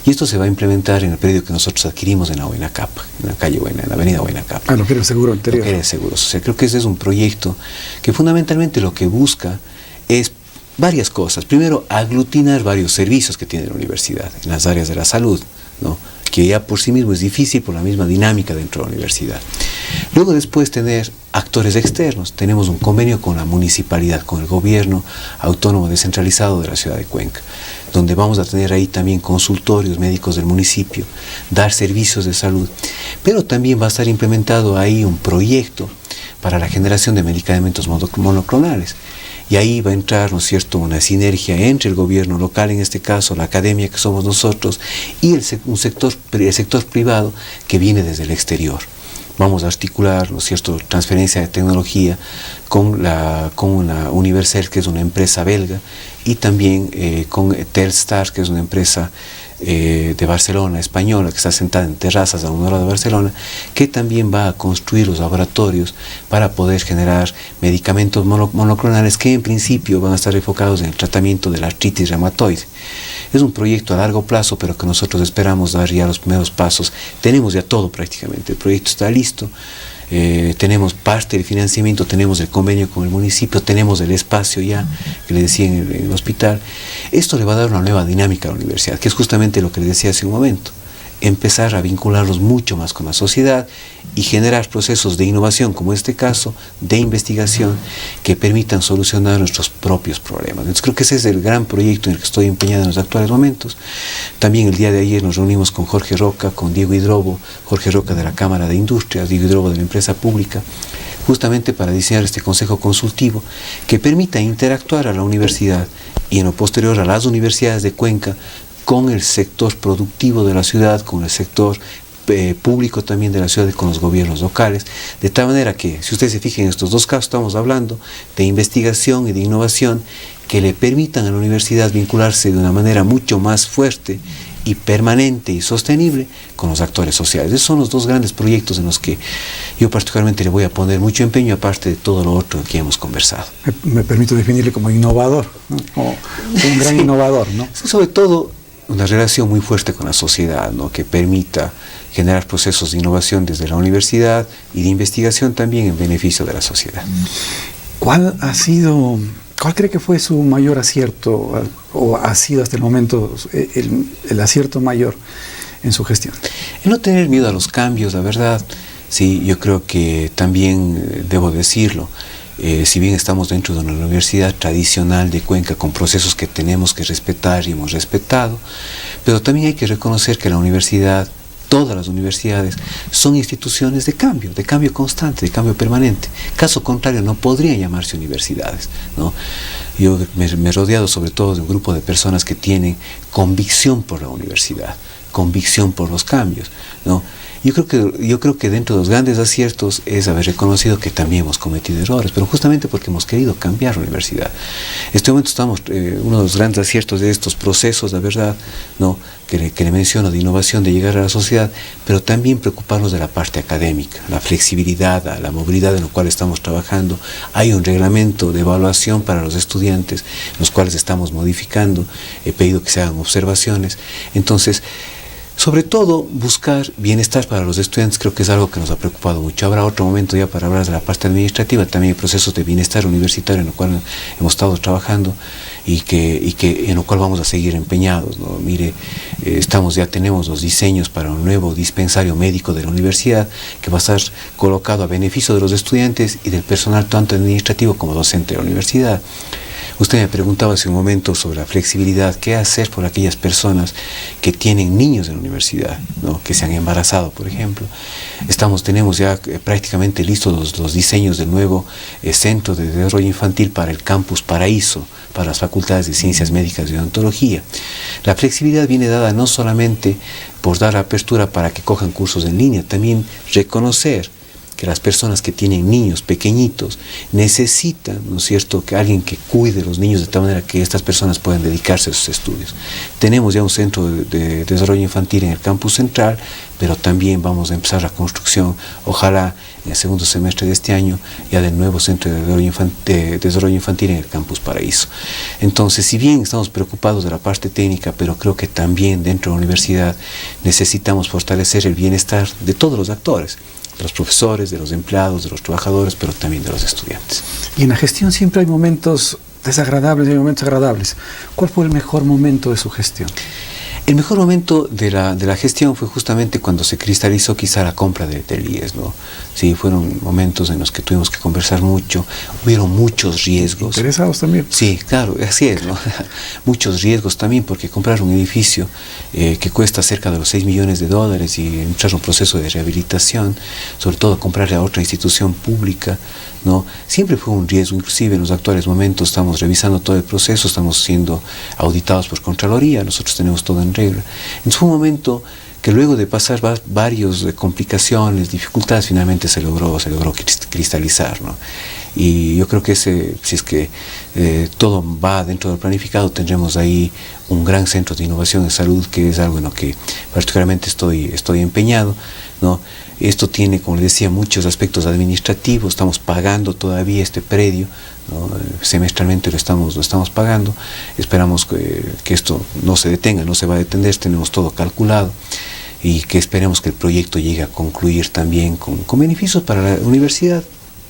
Speaker 2: Y esto se va a implementar en el predio que nosotros adquirimos en la Huayna-Capa, en la calle Huayna, en la avenida Huayna-Capa.
Speaker 1: Lo que era el seguro anterior.
Speaker 2: Lo que era el seguro. O sea, creo que ese es un proyecto que fundamentalmente lo que busca es varias cosas. Primero, aglutinar varios servicios que tiene la universidad en las áreas de la salud, ¿no? Que ya por sí mismo es difícil por la misma dinámica dentro de la universidad. Luego después tener actores externos. Tenemos un convenio con la municipalidad, con el gobierno autónomo descentralizado de la ciudad de Cuenca, donde vamos a tener ahí también consultorios médicos del municipio, dar servicios de salud, pero también va a estar implementado ahí un proyecto para la generación de medicamentos monoclonales. Y ahí va a entrar, ¿no es cierto?, una sinergia entre el gobierno local, en este caso la academia que somos nosotros, y el sector privado que viene desde el exterior. Vamos a articular, ¿no es cierto?, transferencia de tecnología con una Universal, que es una empresa belga, y también con Telstar, que es una empresa de Barcelona, española, que está sentada en terrazas a una hora de Barcelona, que también va a construir los laboratorios para poder generar medicamentos monoclonales que en principio van a estar enfocados en el tratamiento de la artritis reumatoide. Es un proyecto a largo plazo, pero que nosotros esperamos dar ya los primeros pasos. Tenemos ya todo prácticamente, el proyecto está listo. Tenemos parte del financiamiento, tenemos el convenio con el municipio, tenemos el espacio ya, que le decía en el hospital. Esto le va a dar una nueva dinámica a la universidad, que es justamente lo que le decía hace un momento. Empezar a vincularlos mucho más con la sociedad y generar procesos de innovación, como en este caso, de investigación, que permitan solucionar nuestros propios problemas. Entonces creo que ese es el gran proyecto en el que estoy empeñado en los actuales momentos. También el día de ayer nos reunimos con Jorge Roca, con Diego Hidrobo, Jorge Roca de la Cámara de Industrias, Diego Hidrobo de la empresa pública, justamente para diseñar este consejo consultivo que permita interactuar a la universidad y en lo posterior a las universidades de Cuenca con el sector productivo de la ciudad, con el sector público también de la ciudad y con los gobiernos locales, de tal manera que, si ustedes se fijan en estos dos casos, estamos hablando de investigación y de innovación que le permitan a la universidad vincularse de una manera mucho más fuerte y permanente y sostenible con los actores sociales. Esos son los dos grandes proyectos en los que yo particularmente le voy a poner mucho empeño, aparte de todo lo otro que hemos conversado.
Speaker 1: Me permito definirle como innovador, ¿no? Como un gran innovador, ¿no?
Speaker 2: Sobre todo una relación muy fuerte con la sociedad, ¿no?, que permita generar procesos de innovación desde la universidad y de investigación también en beneficio de la sociedad.
Speaker 1: ¿Cuál cree que fue su mayor acierto, o ha sido hasta el momento el acierto mayor en su gestión?
Speaker 2: El no tener miedo a los cambios, la verdad. Sí, yo creo que también debo decirlo. Si bien estamos dentro de una universidad tradicional de Cuenca con procesos que tenemos que respetar y hemos respetado, pero también hay que reconocer que la universidad, todas las universidades, son instituciones de cambio constante, de cambio permanente. Caso contrario, no podrían llamarse universidades, ¿no? Yo me he rodeado sobre todo de un grupo de personas que tienen convicción por la universidad, convicción por los cambios, ¿no? Yo creo que dentro de los grandes aciertos es haber reconocido que también hemos cometido errores, pero justamente porque hemos querido cambiar la universidad. En este momento estamos, uno de los grandes aciertos de estos procesos, la verdad, ¿no? que le menciono, de innovación, de llegar a la sociedad, pero también preocuparnos de la parte académica, la flexibilidad, la movilidad en la cual estamos trabajando. Hay un reglamento de evaluación para los estudiantes, los cuales estamos modificando, he pedido que se hagan observaciones. Entonces, sobre todo, buscar bienestar para los estudiantes creo que es algo que nos ha preocupado mucho. Habrá otro momento ya para hablar de la parte administrativa, también hay procesos de bienestar universitario en el cual hemos estado trabajando y en lo cual vamos a seguir empeñados, ¿no? Mire, ya tenemos los diseños para un nuevo dispensario médico de la universidad que va a estar colocado a beneficio de los estudiantes y del personal tanto administrativo como docente de la universidad. Usted me preguntaba hace un momento sobre la flexibilidad, qué hacer por aquellas personas que tienen niños en la universidad, ¿no? Que se han embarazado, por ejemplo. Tenemos ya prácticamente listos los diseños del nuevo Centro de Desarrollo Infantil para el Campus Paraíso, para las facultades de Ciencias Médicas y Odontología. La flexibilidad viene dada no solamente por dar apertura para que cojan cursos en línea, también reconocer que las personas que tienen niños pequeñitos necesitan, ¿no es cierto?, que alguien que cuide a los niños de tal manera que estas personas puedan dedicarse a sus estudios. Tenemos ya un centro de desarrollo infantil en el campus central, pero también vamos a empezar la construcción, ojalá en el segundo semestre de este año, ya del nuevo centro de desarrollo infantil en el campus Paraíso. Entonces, si bien estamos preocupados de la parte técnica, pero creo que también dentro de la universidad necesitamos fortalecer el bienestar de todos los actores, de los profesores, de los empleados, de los trabajadores, pero también de los estudiantes.
Speaker 1: Y en la gestión siempre hay momentos desagradables y hay momentos agradables. ¿Cuál fue el mejor momento de su gestión?
Speaker 2: El mejor momento de la gestión fue justamente cuando se cristalizó quizá la compra del IES, ¿no? Sí, fueron momentos en los que tuvimos que conversar mucho, hubieron muchos riesgos.
Speaker 1: ¿Interesados también?
Speaker 2: Sí, claro, así es, ¿no? Muchos riesgos también, porque comprar un edificio que cuesta cerca de los $6 millones y entrar un proceso de rehabilitación, sobre todo comprarle a otra institución pública, ¿no? Siempre fue un riesgo. Inclusive en los actuales momentos estamos revisando todo el proceso, estamos siendo auditados por Contraloría, nosotros tenemos todo en regla. Entonces fue un momento que luego de pasar varias complicaciones, dificultades, finalmente se logró cristalizar, ¿no? Y yo creo que si es que todo va dentro del planificado, tendremos ahí un gran centro de innovación en salud, que es algo en lo que particularmente estoy empeñado, ¿no? Esto tiene, como les decía, muchos aspectos administrativos. Estamos pagando todavía este predio, ¿no? Semestralmente lo estamos pagando. Esperamos que esto no se detenga, no se va a detener, tenemos todo calculado y que esperemos que el proyecto llegue a concluir también con beneficios para la universidad,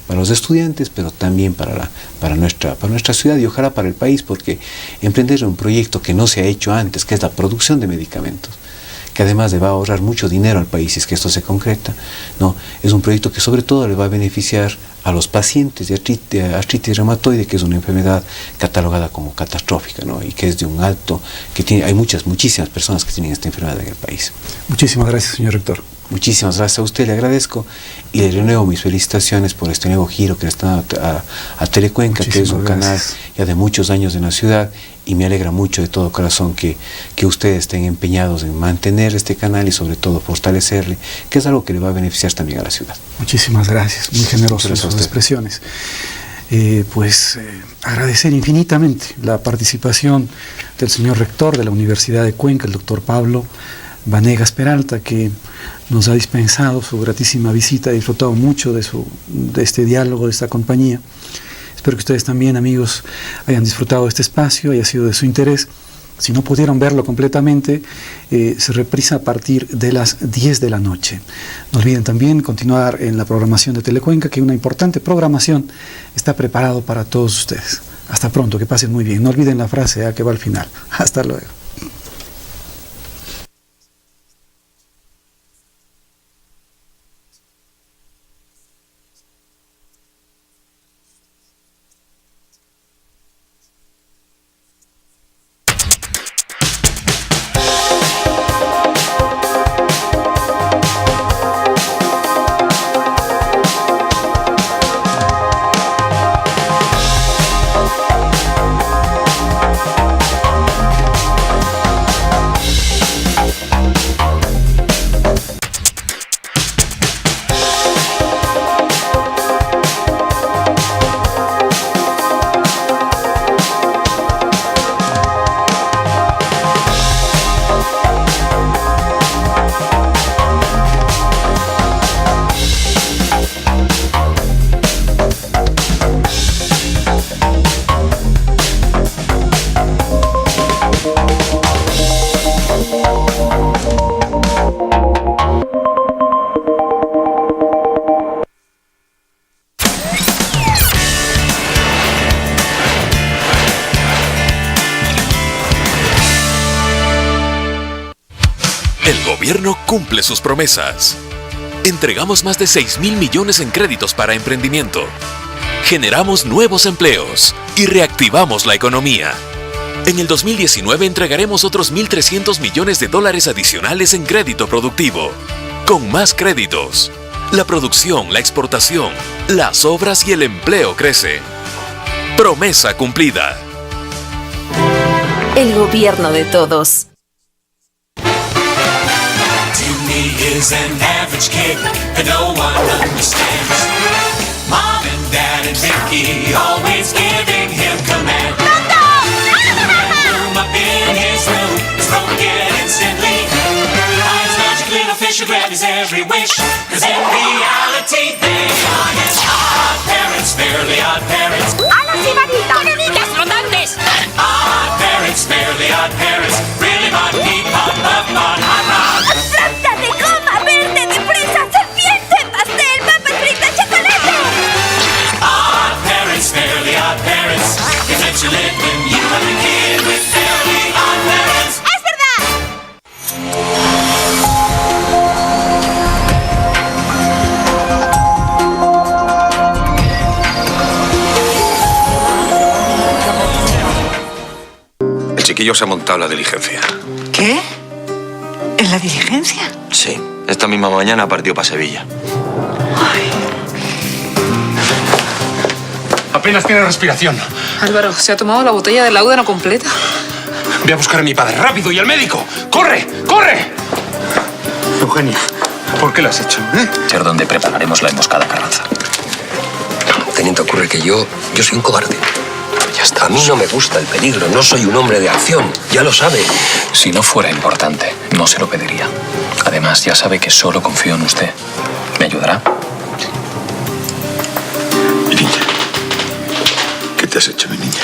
Speaker 2: para los estudiantes, pero también para nuestra ciudad y ojalá para el país, porque emprender un proyecto que no se ha hecho antes, que es la producción de medicamentos, que además le va a ahorrar mucho dinero al país si es que esto se concreta, ¿no? Es un proyecto que sobre todo le va a beneficiar a los pacientes de artritis reumatoide, que es una enfermedad catalogada como catastrófica, ¿no? Y que es de un alto, hay muchísimas personas que tienen esta enfermedad en el país.
Speaker 1: Muchísimas gracias, señor rector.
Speaker 2: Muchísimas gracias a usted, le agradezco y le renuevo mis felicitaciones por este nuevo giro que le está a Telecuenca, que es un canal ya de muchos años en la ciudad, y me alegra mucho de todo corazón que ustedes estén empeñados en mantener este canal y sobre todo fortalecerle, que es algo que le va a beneficiar también a la ciudad.
Speaker 1: Muchísimas gracias, muy generosas sus expresiones. Agradecer infinitamente la participación del señor rector de la Universidad de Cuenca, el doctor Pablo Vanegas Peralta, que nos ha dispensado su gratísima visita. He disfrutado mucho de este diálogo, de esta compañía. Espero que ustedes también, amigos, hayan disfrutado de este espacio, haya sido de su interés. Si no pudieron verlo completamente, se reprisa a partir de las 10 de la noche. No olviden también continuar en la programación de Telecuenca, que una importante programación está preparado para todos ustedes. Hasta pronto, que pasen muy bien. No olviden la frase que va al final. Hasta luego.
Speaker 3: gobierno cumple sus promesas. Entregamos más de 6.000 millones en créditos para emprendimiento. Generamos nuevos empleos y reactivamos la economía. En el 2019 entregaremos otros 1.300 millones de dólares adicionales en crédito productivo. Con más créditos, la producción, la exportación, las obras y el empleo crecen. Promesa cumplida.
Speaker 4: El gobierno de todos.
Speaker 5: Timmy is an average kid that no one understands. Mom and Dad and Vicky always giving him command. Room up in his room is broken instantly. Eyes magic little fish who grab his every wish. Cause in reality they are his odd parents, fairly odd parents.
Speaker 6: ¡Alas y varitas! ¡Enemigas flotantes!
Speaker 5: Odd parents, fairly odd parents. Really mod, peep, pod, puff, mod, hot rod.
Speaker 6: ¡Fruta de goma verde de fresa, serpiente, pastel, papas fritas, chocolate!
Speaker 5: Odd parents, fairly odd parents. It's what you live when you have a kid with fairly odd parents.
Speaker 6: ¡Es verdad!
Speaker 12: El chiquillo se ha montado en la diligencia.
Speaker 8: ¿Qué? ¿En la diligencia?
Speaker 13: Sí, esta misma mañana partió para Sevilla.
Speaker 7: Apenas tiene respiración.
Speaker 9: Álvaro, ¿se ha tomado la botella de láudano completa?
Speaker 7: Voy a buscar a mi padre, rápido, y al médico. ¡Corre! ¡Corre! Eugenia, ¿por qué lo has hecho?
Speaker 10: Ser donde prepararemos la emboscada, Carranza.
Speaker 11: Teniente, ocurre que yo soy un cobarde. Ya está. A mí no me gusta el peligro, no soy un hombre de acción, ya lo sabe.
Speaker 10: Si no fuera importante, no se lo pediría. Además, ya sabe que solo confío en usted. ¿Me ayudará?
Speaker 12: Mi niña, ¿qué te has hecho, mi niña?